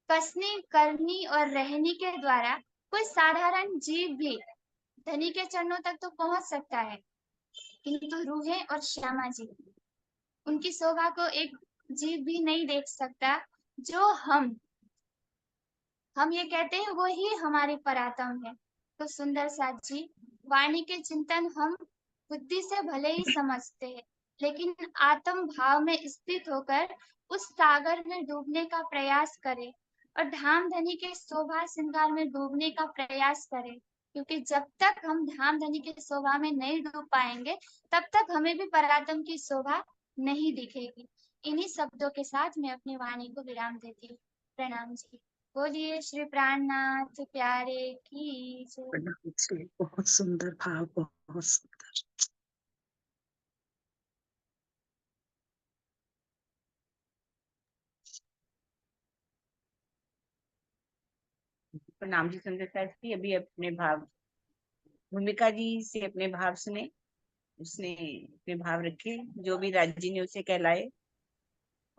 कसनी करनी और रहनी के द्वारा कोई साधारण जीव भी धनी के चरणों तक तो पहुंच सकता है, किंतु रूहें और श्यामा जी, उनकी शोभा को एक जीव भी नहीं देख सकता। जो हम ये कहते हैं वो ही हमारे परात्म है। तो सुंदर साथ जी, वाणी के चिंतन हम बुद्धि से भले ही समझते हैं, लेकिन आत्म भाव में स्थित होकर उस सागर में डूबने का प्रयास करें और धाम धनी के शोभा श्रृंगार में डूबने का प्रयास करें, क्योंकि जब तक हम धाम धनी के शोभा में नहीं डूब पाएंगे, तब तक हमें भी परात्म की शोभा नहीं दिखेगी। इन्हीं शब्दों के साथ मैं अपनी वाणी को विराम देती हूँ। प्रणाम जी। बोलिए श्री प्राणनाथ प्यारे की जय। बहुत सुंदर भाव, बहुत सुंदर। प्रणाम जी सुंदर साथ जी। अभी अपने भाव भूमिका जी से अपने भाव सुने, उसने अपने भाव रखे जो भी राज्य ने उसे कहलाए।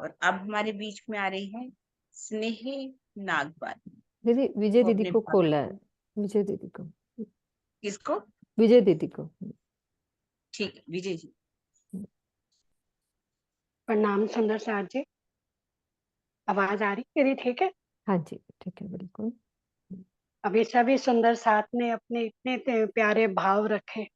और अब हमारे बीच में आ रही है स्नेह नागपाल। दीदी विजय वो दीदी अपने को भाव खोलना है, रखें। विजय दीदी को, किसको? विजय दीदी को। ठीक है विजय जी। प्रणाम सुंदर साथ जी, आवाज आ रही मेरी? ठीक है। हाँ जी ठीक है, बिल्कुल। अभी सभी सुंदर साथ ने अपने इतने प्यारे भाव रखे,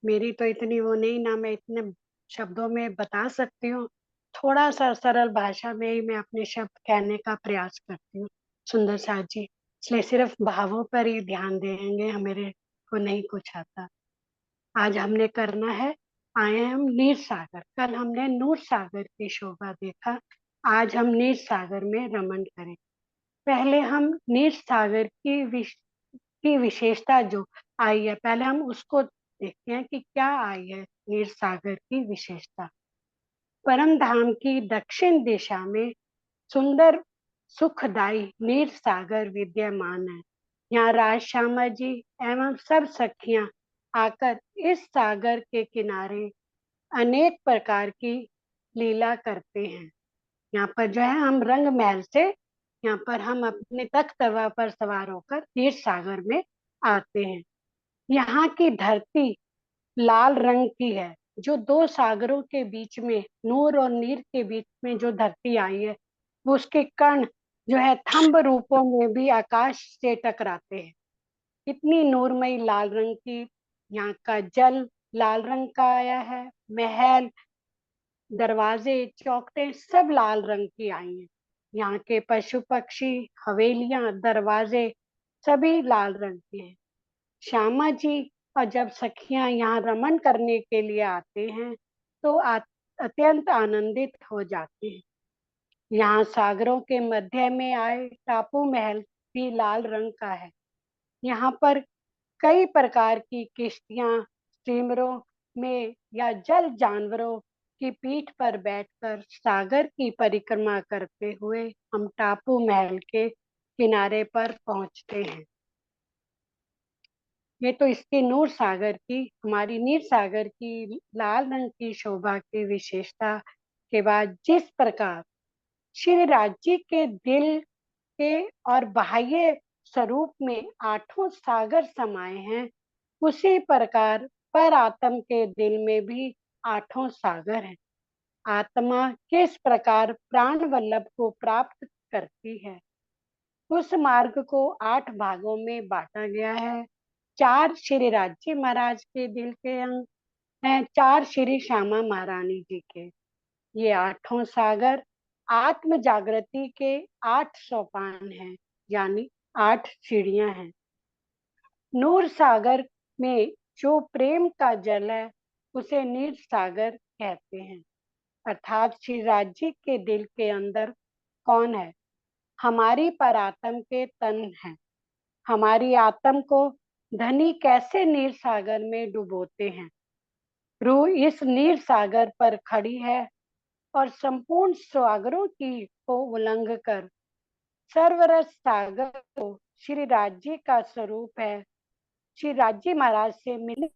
मेरी तो इतनी वो नहीं ना, मैं इतने शब्दों में बता सकती हूँ। थोड़ा सा सरल भाषा में ही मैं अपने शब्द कहने का प्रयास करती हूँ सुंदर साथ जी, इसलिए सिर्फ भावों पर ही ध्यान देंगे, हम मेरे को नहीं कुछ आता। आज हमने करना है, आए हैं हम नीर सागर। कल हमने नूर सागर की शोभा देखा, आज हम नीर सागर में रमन करें। पहले हम नीर सागर की विशेषता जो आई है, पहले हम उसको देखते हैं कि क्या आई है नीर सागर की विशेषता। परम धाम की दक्षिण दिशा में सुंदर सुखदाई नीर सागर विद्यमान है। यहाँ राज श्यामा जी एवं सब सखियां आकर इस सागर के किनारे अनेक प्रकार की लीला करते हैं। यहाँ पर जो है हम रंग महल से यहाँ पर हम अपने तख्त पर सवार होकर क्षीर सागर में आते हैं। यहाँ की धरती लाल रंग की है, जो दो सागरों के बीच में, नूर और नीर के बीच में जो धरती आई है, वो उसके कण जो है थंब रूपों में भी आकाश से टकराते हैं। इतनी नूरमयी लाल रंग की, यहाँ का जल लाल रंग का आया है, महल दरवाजे चौखटें सब लाल रंग की आई हैं। यहाँ के पशु पक्षी हवेलियां दरवाजे सभी लाल रंग के हैं। श्यामा जी और जब सखियां यहाँ रमन करने के लिए आते हैं तो अत्यंत आनंदित हो जाते हैं। यहाँ सागरों के मध्य में आए टापू महल भी लाल रंग का है। यहाँ पर कई प्रकार की किश्तियां स्टीमरों में या जल जानवरों की पीठ पर बैठकर सागर की परिक्रमा करते हुए हम टापू महल के किनारे पर पहुंचते हैं। ये तो इसकी नूर सागर की, हमारी नीर सागर की लाल रंग की शोभा की विशेषता के बाद जिस प्रकार श्री राज्य के दिल के और बाह्य स्वरूप में आठों सागर समाये हैं, उसी प्रकार पर आत्म के दिल में भी आठों सागर हैं। आत्मा किस प्रकार प्राण वल्लभ को प्राप्त करती है, उस मार्ग को 8 भागों में बांटा गया है। 4 श्री राज्य महाराज के दिल के अंग हैं, 4 श्री श्यामा महारानी जी के। ये आठों सागर आत्म जागृति के 8 सोपान हैं, यानी 8 सीढ़ियां हैं। नूर सागर में जो प्रेम का जल है उसे नीर सागर कहते हैं। अर्थात श्री राज्य के दिल के अंदर कौन है? हमारी परात्म के तन है। हमारी आत्म को धनी कैसे नीर सागर में डुबोते हैं। रूह इस नीर सागर पर खड़ी है और संपूर्ण सागरों की को उल्लंघ कर सर्वरस सागर को श्री राज्य का स्वरूप है। श्री राज्य महाराज से मिले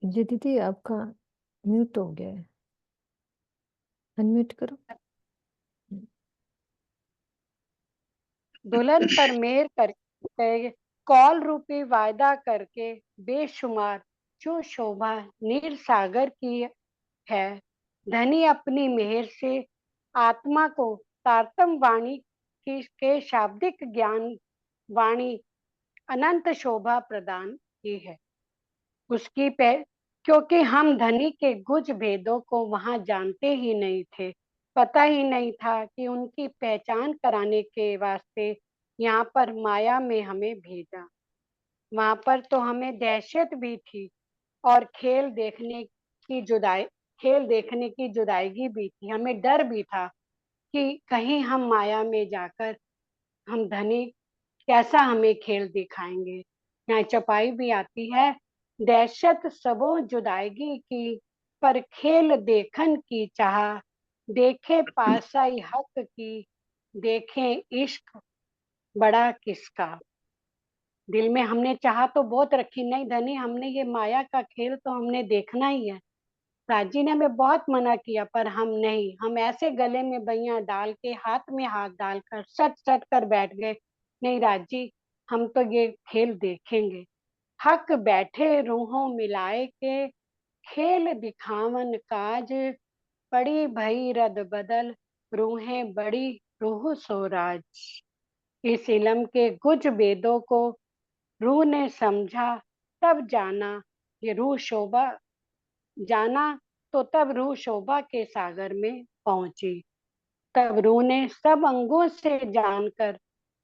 जी दीदी आपका म्यूट हो गया है, अनम्यूट करो। दुल्हन पर मेहर करके कौल रूपी वायदा करके बेशुमार जो शोभा नीर सागर की है, धनी अपनी मेहर से आत्मा को तारतम वाणी के शाब्दिक ज्ञान वाणी अनंत शोभा प्रदान की है। उसकी क्योंकि हम धनी के गुज भेदों को वहां जानते ही नहीं थे, पता ही नहीं था कि उनकी पहचान कराने के वास्ते यहाँ पर माया में हमें भेजा। वहां पर तो हमें दहशत भी थी और खेल देखने की जुदाईगी भी थी। हमें डर भी था कि कहीं हम माया में जाकर हम धनी कैसा हमें खेल दिखाएंगे। यहाँ चौपाई भी आती है, दहशत सबो जुदाईगी की, पर खेल देखन की चाह, देखे पासाई हक की, देखे इश्क बड़ा किसका। दिल में हमने चाह तो बहुत रखी, नहीं धनी हमने ये माया का खेल तो हमने देखना ही है। राजी ने हमें बहुत मना किया पर हम नहीं, हम ऐसे गले में बैया डाल के हाथ में हाथ डालकर सट सट कर बैठ गए, नहीं राजी हम तो ये खेल देखेंगे। हक बैठे रूहों मिलाए के, खेल दिखावन काज, पड़ी भई रद बदल, रूहें बड़ी रूह सोराज। इस इलम के कुछ वेदों को रूह ने समझा, तब जाना ये रूह शोभा, जाना तो तब रूह शोभा के सागर में पहुंची। तब रूह ने सब अंगों से जानकर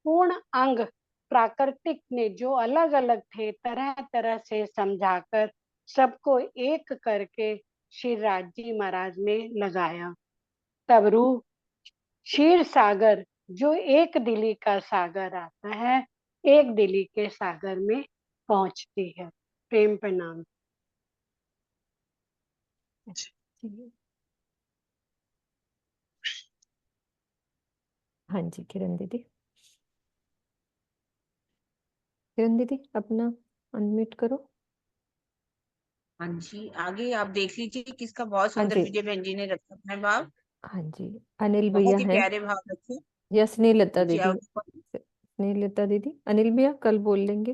पूर्ण अंग प्राकृतिक ने जो अलग अलग थे तरह तरह से समझाकर सबको एक करके श्री राज्य महाराज में लगाया। तब रूह क्षीर सागर जो एक दिली का सागर आता है, एक दिली के सागर में पहुंचती है। प्रेम प्रणाम। हाँ जी किरण दीदी, किरण दीदी अपना अनम्यूट करो। हाँ जी, आगे आप देख लीजिए किसका बहुत हाँ सुंदर जी, विजय बहन जी ने रखा है भाव। हाँ जी अनिल भैया बहुत ही हैं प्यारे भाव रखे। या स्नेहलता जी दीदी, स्नेहलता दीदी, अनिल भैया कल बोल लेंगे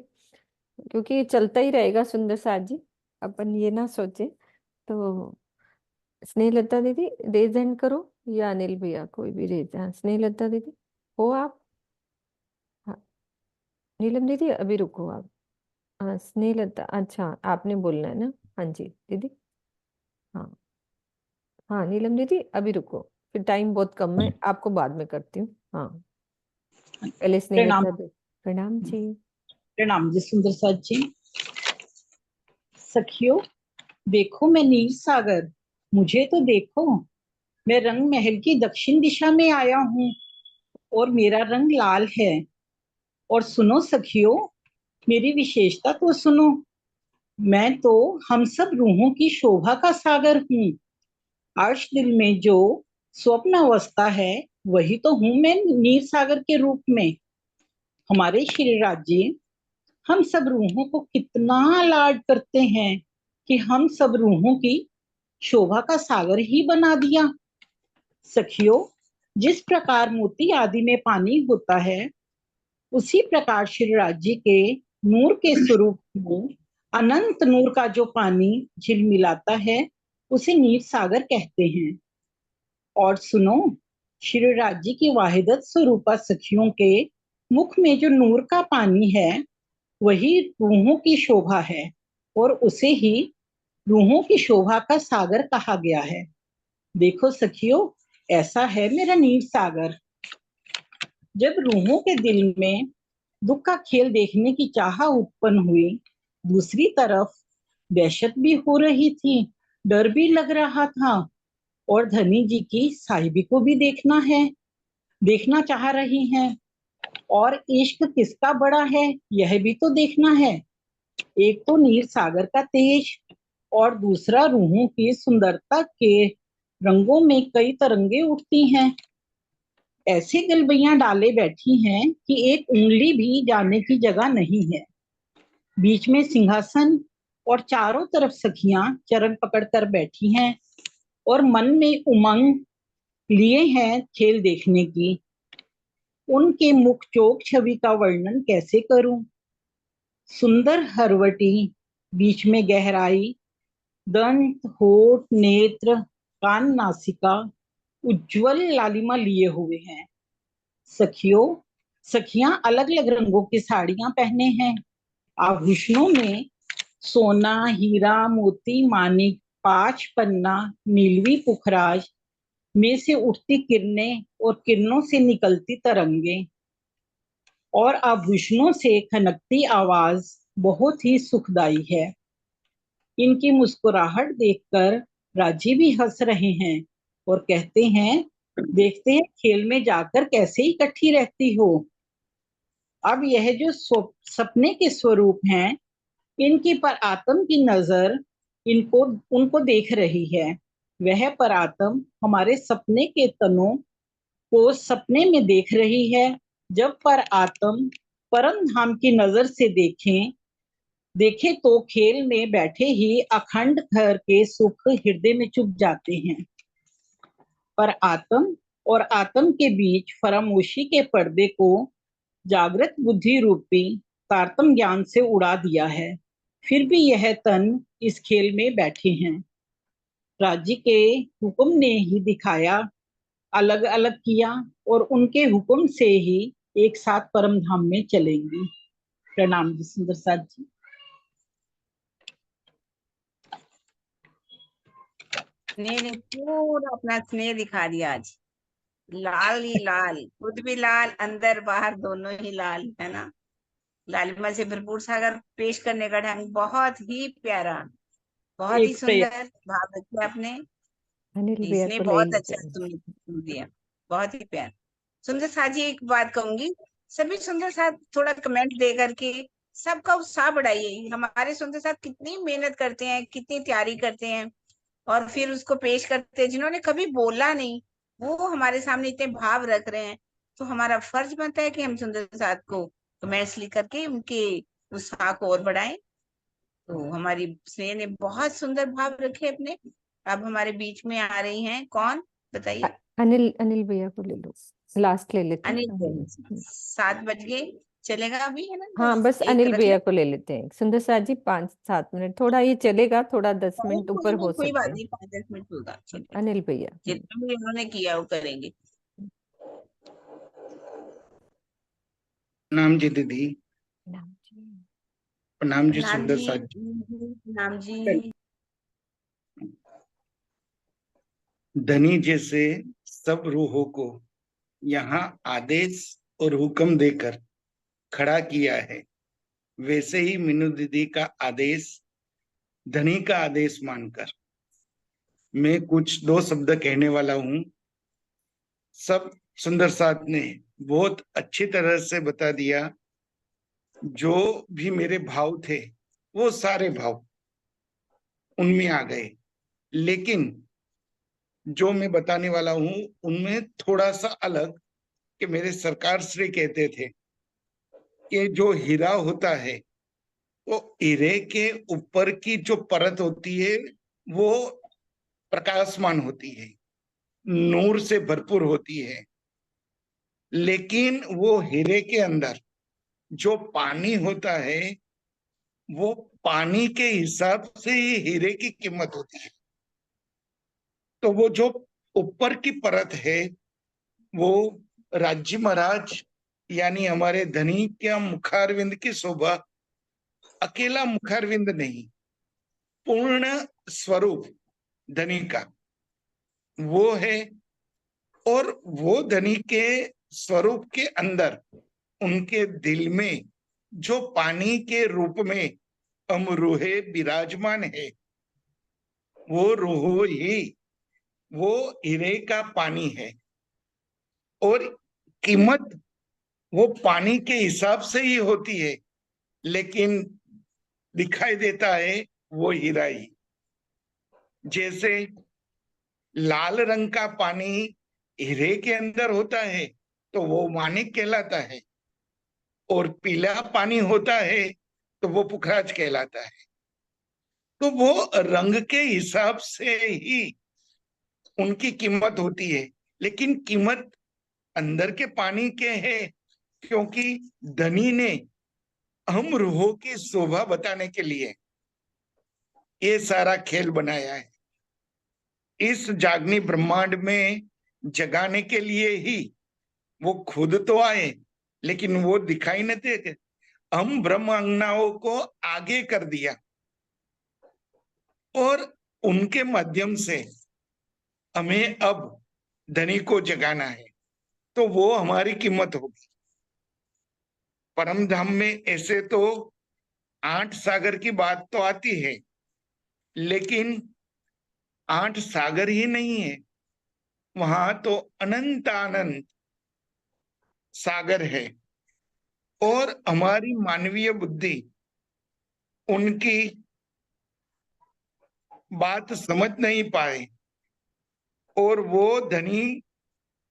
क्योंकि ये चलता ही रहेगा सुंदर साथ जी, अपन ये ना सोचे। तो स्नेहलता दीदी रेज हैंड करो या अनिल भैया कोई भी रेज। हाँ स्नेहलता दीदी हो आप। हाँ नीलम दीदी अभी रुको आप। हाँ स्नेहलता, अच्छा आपने बोलना है ना। हाँ जी दीदी, हाँ हाँ नीलम दीदी अभी रुको, फिर टाइम बहुत कम है, आपको बाद में करती हूँ। हाँ पहले प्रणाम। स्नेहलता दीदी। प्रणाम जी। प्रणाम जी सुंदर साथ जी। सखियों, देखो मैं नील सागर, मुझे तो देखो, मैं रंग महल की दक्षिण दिशा में आया हूँ और मेरा रंग लाल है। और सुनो सखियों, मेरी विशेषता तो सुनो, मैं तो हम सब रूहों की शोभा का सागर हूँ। अर्श दिल में जो स्वप्न अवस्था है, वही तो हूँ मैं नील सागर के रूप में। हमारे श्री राज्य हम सब रूहों को कितना लाड करते हैं कि हम सब रूहों की शोभा का सागर ही बना दिया। सखियों, जिस प्रकार मोती आदि में पानी होता है, उसी प्रकार श्री राज्य के नूर के स्वरूप में अनंत नूर का जो पानी झिलमिलाता है, उसे नीर सागर कहते हैं। और सुनो, श्री राज्य की वाहिदत स्वरूपा सखियों के मुख में जो नूर का पानी है, वही रूहों की शोभा है और उसे ही रूहों की शोभा का सागर कहा गया है। देखो सखियों, ऐसा है मेरा नीर सागर। जब रूहों के दिल में दुख का खेल देखने की चाह उत्पन्न हुई, दूसरी तरफ दहशत भी हो रही थी, डर भी लग रहा था, और धनी जी की साहिबी को भी देखना चाह रही हैं। और इश्क किसका बड़ा है, यह भी तो देखना है। एक तो नीर सागर का तेज और दूसरा रूहों की सुंदरता के रंगों में कई तरंगे उठती हैं। ऐसे गलबैया डाले बैठी हैं कि एक उंगली भी जाने की जगह नहीं है। बीच में सिंहासन और चारों तरफ सखियां चरण पकड़कर बैठी हैं और मन में उमंग लिए हैं खेल देखने की। उनके मुख चोक छवि का वर्णन कैसे करूं। सुंदर हरवटी, बीच में गहराई, दंत, होठ, नेत्र, कान, नासिका उज्जवल लालिमा लिए हुए हैं। सखियां अलग अलग रंगों की साड़ियां पहने हैं। आभूषणों में सोना, हीरा, मोती, मानिक, पांच पन्ना, नीलवी पुखराज में से उठती किरणें और किरणों से निकलती तरंगे और आभूषणों से खनकती आवाज बहुत ही सुखदाई है। इनकी मुस्कुराहट देखकर राजी भी हंस रहे हैं और कहते हैं, देखते हैं खेल में जाकर कैसे इकट्ठी रहती हो। अब यह जो सपने के स्वरूप हैं, इनकी पर आत्म की नजर उनको देख रही है। वह पर आत्म हमारे सपने के तनों को सपने में देख रही है। जब पर आत्म परम धाम की नजर से देखे तो खेल में बैठे ही अखंड घर के सुख हृदय में चुप जाते हैं। पर आत्म और आत्म के बीच फरामोशी के पर्दे को जागृत बुद्धि रूपी तारतम ज्ञान से उड़ा दिया है। फिर भी यह तन इस खेल में बैठे हैं। राज्य के हुक्म ने ही दिखाया, अलग अलग किया और उनके हुक्म से ही एक साथ परम धाम में चलेंगी। प्रणाम जी सुंदर साथ जी। स्नेह ने पूरा अपना स्नेह दिखा दिया आज। लाल ही लाल, खुद भी लाल, अंदर बाहर दोनों ही लाल, है ना। लालिमा से भरपूर सागर पेश करने का ढंग बहुत ही प्यारा, बहुत ही एक सुंदर भाव रखे आपने। अनिल भैया इसने को ले बहुत लेते अच्छा हैं। तुमने दिया, बहुत ही प्यार। सुंदर साथ जी, एक बात कहूंगी, सभी सुंदर साथ थोड़ा कमेंट दे करके सबका उत्साह बढ़ाइए। हमारे सुंदर साथ कितनी मेहनत करते हैं, कितनी तैयारी करते हैं और फिर उसको पेश करते हैं। जिन्होंने कभी बोला नहीं, वो हमारे सामने इतने भाव रख रहे हैं, तो हमारा फर्ज बनता है कि हम सुंदर साथ को कमेंट्स लिख करके उनके उत्साह को और बढ़ाएं। तो हमारी स्नेह ने बहुत सुंदर भाव रखे अपने। अब हमारे बीच में आ रही हैं, कौन बताइए। अनिल अनिल भैया को ले लो, लास्ट ले लेते अनिल हैं। 7 बज गए, चलेगा अभी, है ना। हाँ, बस एक अनिल रख ले। भैया को ले लेते हैं। सुंदर साथ जी 5-7 मिनट, थोड़ा ये चलेगा, थोड़ा 10 मिनट कोई ऊपर नहीं, हो कोई सकते बात हैं। नहीं, 5-10 मिनट होगा, चलेगा। अनिल भैया। जितना भी उन्होंने किया वो करेंगे। प्रणाम जी दीदी। नाम जी। प्रणाम जी नाम सुंदर जी, साथ जी। नाम जी। धनी जैसे सब रूहों को यहाँ आदेश और हुक्म देकर खड़ा किया है, वैसे ही मीनू दीदी का आदेश धनी का आदेश मानकर मैं कुछ दो शब्द कहने वाला हूं। सब सुंदर साथ ने बहुत अच्छी तरह से बता दिया। जो भी मेरे भाव थे वो सारे भाव उनमें आ गए, लेकिन जो मैं बताने वाला हूं उनमें थोड़ा सा अलग। कि मेरे सरकार श्री कहते थे कि जो हीरा होता है वो हीरे के ऊपर की जो परत होती है वो प्रकाशमान होती है, नूर से भरपूर होती है, लेकिन वो हीरे के अंदर जो पानी होता है वो पानी के हिसाब से ही हीरे की कीमत होती है। तो वो जो ऊपर की परत है वो राज्य महाराज यानी हमारे धनी के मुखारविंद की शोभा, अकेला मुखारविंद नहीं, पूर्ण स्वरूप धनी का वो है। और वो धनी के स्वरूप के अंदर उनके दिल में जो पानी के रूप में अमरूहे विराजमान है, वो रूह ही वो हीरे का पानी है। और कीमत वो पानी के हिसाब से ही होती है, लेकिन दिखाई देता है वो हीरा ही। जैसे लाल रंग का पानी हीरे के अंदर होता है तो वो माणिक कहलाता है, और पीला पानी होता है तो वो पुखराज कहलाता है। तो वो रंग के हिसाब से ही उनकी कीमत होती है, लेकिन कीमत अंदर के पानी के है, क्योंकि धनी ने हम रूहों की शोभा बताने के लिए ये सारा खेल बनाया है। इस जागनी ब्रह्मांड में जगाने के लिए ही वो खुद तो आए, लेकिन वो दिखाई न देते। हम ब्रह्म अंगनाओं को आगे कर दिया और उनके माध्यम से हमें अब धनी को जगाना है, तो वो हमारी कीमत होगी। परम धाम में ऐसे तो 8 सागर की बात तो आती है, लेकिन 8 सागर ही नहीं है, वहां तो अनंत अनंत सागर है। और हमारी मानवीय बुद्धि उनकी बात समझ नहीं पाए, और वो धनी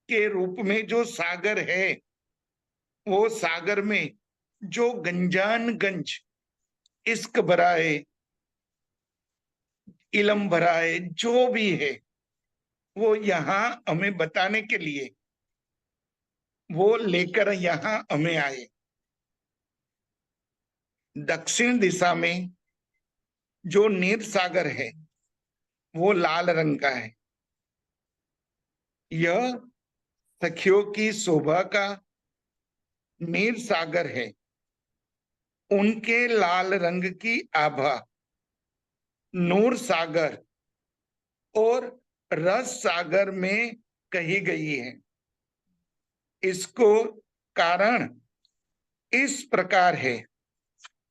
के रूप में जो सागर है, वो सागर में जो गंजान गंज इश्क भरा है, इलम भरा है, जो भी है वो यहाँ हमें बताने के लिए वो लेकर यहाँ हमें आए। दक्षिण दिशा में जो नीर सागर है वो लाल रंग का है। यह सखियों की शोभा का नीर सागर है। उनके लाल रंग की आभा नूर सागर और रस सागर में कही गई है। इसको कारण इस प्रकार है।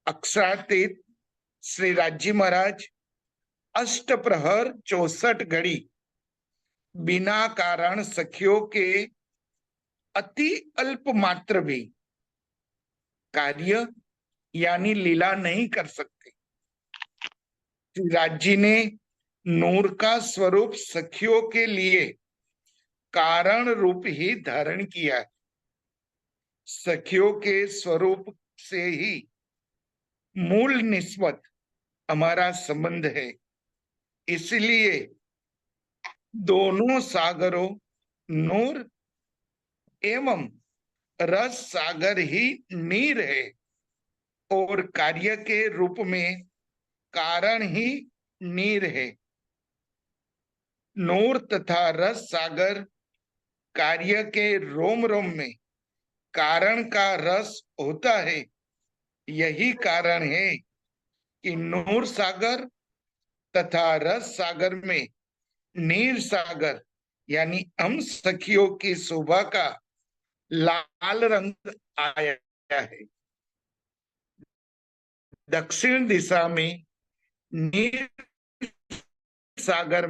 अक्षरातीत श्री राज्य महाराज अष्ट प्रहर 64 घड़ी बिना कारण सखियों के अति अल्प मात्र भी कार्य यानी लीला नहीं कर सकते। श्री राज्य ने नूर का स्वरूप सखियों के लिए कारण रूप ही धारण किया है। सखियों के स्वरूप से ही मूल निस्बत हमारा संबंध है। इसलिए दोनों सागरों नूर एवं रस सागर ही नीर है, और कार्य के रूप में कारण ही नीर है। नूर तथा रस सागर कार्य के रोम रोम में कारण का रस होता है। यही कारण है कि नूर सागर तथा रस सागर में नीर सागर यानी हम सखियों की शोभा का लाल रंग आया है। दक्षिण दिशा में नीर सागर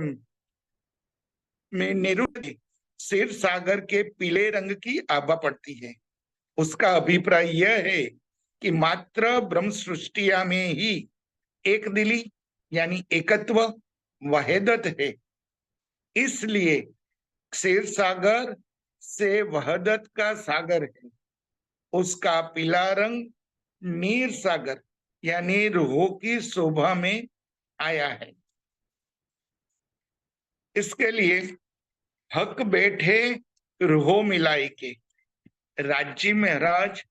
में निरुद्ध क्षीर सागर के पीले रंग की आभा पड़ती है। उसका अभिप्राय यह है कि मात्र ब्रह्म सृष्टिया में ही एक दिली यानी एकत्व वहदत है। इसलिए क्षीर सागर से वहदत का सागर है। उसका पीला रंग नीर सागर यानी रूहों की शोभा में आया है। इसके लिए हक बैठे रूहों मिलाई के राज्य महाराज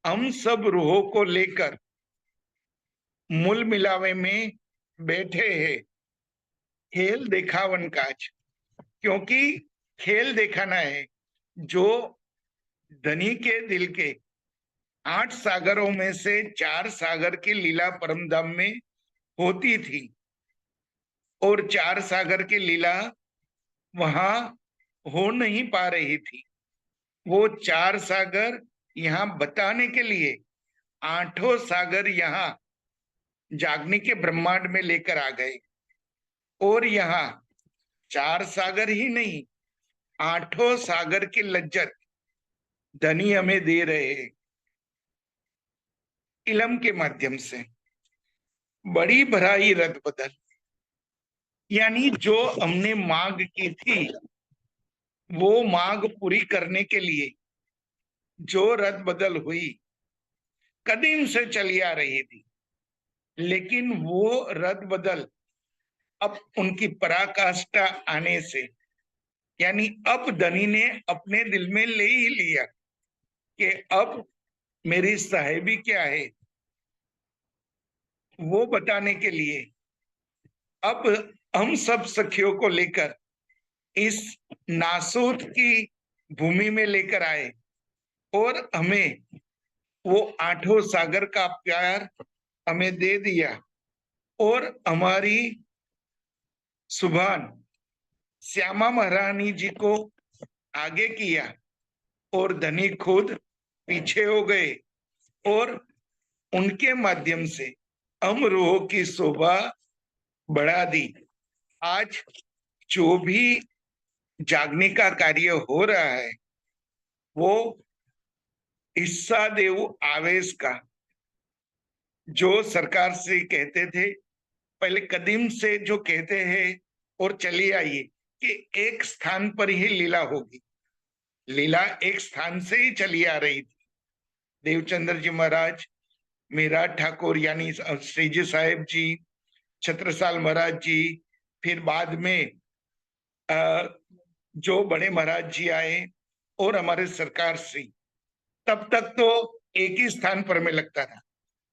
हम सब रूहों को लेकर मूल मिलावे में बैठे हैं। खेल दिखावन काज, क्योंकि खेल दिखाना है। जो धनी के दिल के 8 सागरों में से 4 सागर की लीला परमधाम में होती थी और 4 सागर की लीला वहां हो नहीं पा रही थी। वो 4 सागर यहाँ बताने के लिए 8 सागर यहाँ जागने के ब्रह्मांड में लेकर आ गए और यहाँ 4 सागर ही नहीं 8 सागर की लज्जत धनी हमें दे रहे हैं इलम के माध्यम से। बड़ी भराई रद बदल, यानी जो हमने मांग की थी वो मांग पूरी करने के लिए जो रद बदल हुई कदीम से चली आ रही थी, लेकिन वो रद बदल अब उनकी पराकाष्ठा आने से, यानी अब धनी ने अपने दिल में ले ही लिया कि अब मेरी साहेबी क्या है, वो बताने के लिए अब हम सब सखियों को लेकर इस नासूत की भूमि में लेकर आए और हमें वो 8 सागर का प्यार हमें दे दिया और हमारी सुभान श्यामा महारानी जी को आगे किया और धनी खुद पीछे हो गए और उनके माध्यम से हम रूहों की शोभा बढ़ा दी। आज जो भी जागने का कार्य हो रहा है वो ईसा देव आवेश का, जो सरकार से कहते थे पहले कदीम से जो कहते हैं और चली आई कि एक स्थान पर ही लीला होगी। लीला एक स्थान से ही चली आ रही थी। देवचंद्र जी महाराज, मीरा ठाकुर यानी श्रीजी साहेब जी, छत्रसाल महाराज जी, फिर बाद में जो बड़े महाराज जी आए और हमारे सरकार से, तब तक तो एक ही स्थान पर में लगता था।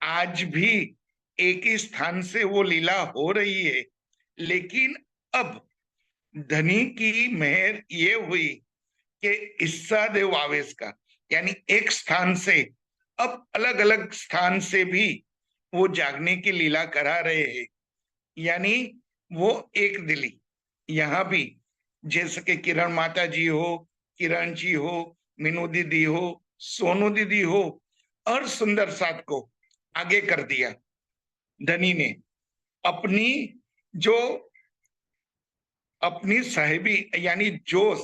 आज भी एक ही स्थान से वो लीला हो रही है, लेकिन अब धनी की मेहर ये हुई कि ईसा देव आवेश का, यानी एक स्थान से अब अलग अलग स्थान से भी वो जागने की लीला करा रहे हैं। यानी वो एक दिली यहाँ भी, जैसे कि किरण माता जी हो, किरण जी हो, मीनू दीदी हो, सोनू दीदी हो, और सुंदर साथ को आगे कर दिया धनी ने। अपनी साहिबी यानी जोश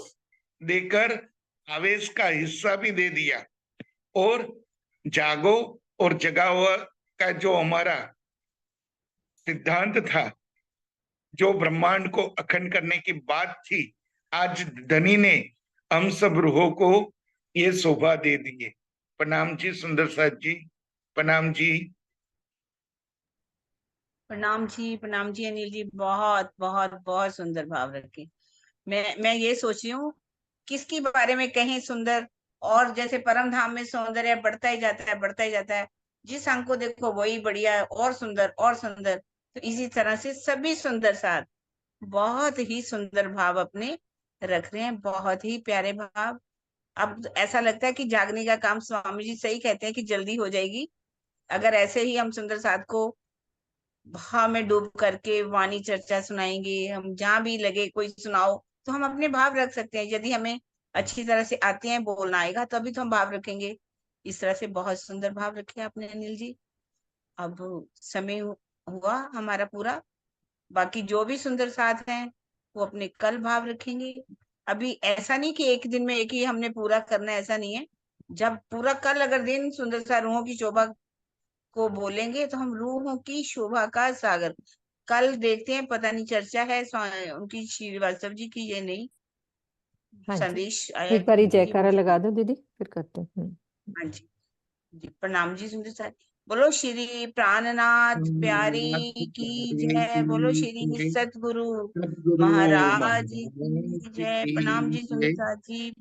देकर आवेश का हिस्सा भी दे दिया और जागो और जगाओ का जो हमारा सिद्धांत था, जो ब्रह्मांड को अखंड करने की बात थी, आज धनी ने हम सब रूहों को ये शोभा दे दी है। प्रणाम जी सुंदर साथ जी, प्रणाम जी। प्रणाम जी अनिल जी, बहुत बहुत बहुत सुंदर भाव रखे। मैं ये सोच रही हूँ किसके बारे में कहें सुंदर, और जैसे परम धाम में सौंदर्य बढ़ता ही जाता है, बढ़ता ही जाता है। जिस अंग को देखो वही बढ़िया है, और सुंदर और सुंदर। तो इसी तरह से सभी सुंदर साथ बहुत ही सुंदर भाव अपने रख रहे हैं, बहुत ही प्यारे भाव। अब ऐसा लगता है कि जागने का काम, स्वामी जी सही कहते हैं कि जल्दी हो जाएगी अगर ऐसे ही हम सुंदर साथ को भाव में डूब करके वाणी चर्चा सुनाएंगे। हम जहां भी लगे कोई सुनाओ तो हम अपने भाव रख सकते हैं। यदि हमें अच्छी तरह से आते हैं, बोलना आएगा, तो अभी तो हम भाव रखेंगे। इस तरह से बहुत सुंदर भाव रखे आपने अनिल जी। अब समय हुआ हमारा पूरा। बाकी जो भी सुंदर साथ हैं वो अपने कल भाव रखेंगे। अभी ऐसा नहीं कि एक दिन में एक ही हमने पूरा करना है, ऐसा नहीं है। जब पूरा कल अगर दिन सुंदर सा रूहों की शोभा को बोलेंगे तो हम रूहों की शोभा का सागर कल देखते हैं। पता नहीं चर्चा है उनकी श्रीवास्तव जी की, ये नहीं हाँ जी, संदेश आया एक बार ही कि जयकारा लगा दो दीदी, फिर करते हैं। हाँ जी जी, प्रणाम जी सुंदर साथ। बोलो श्री प्राणनाथ प्यारी की जय, बोलो श्री सतगुरु सद्गुरु महाराज महाराज की जय। प्रणाम की जी सुंदर जय। साथ जी।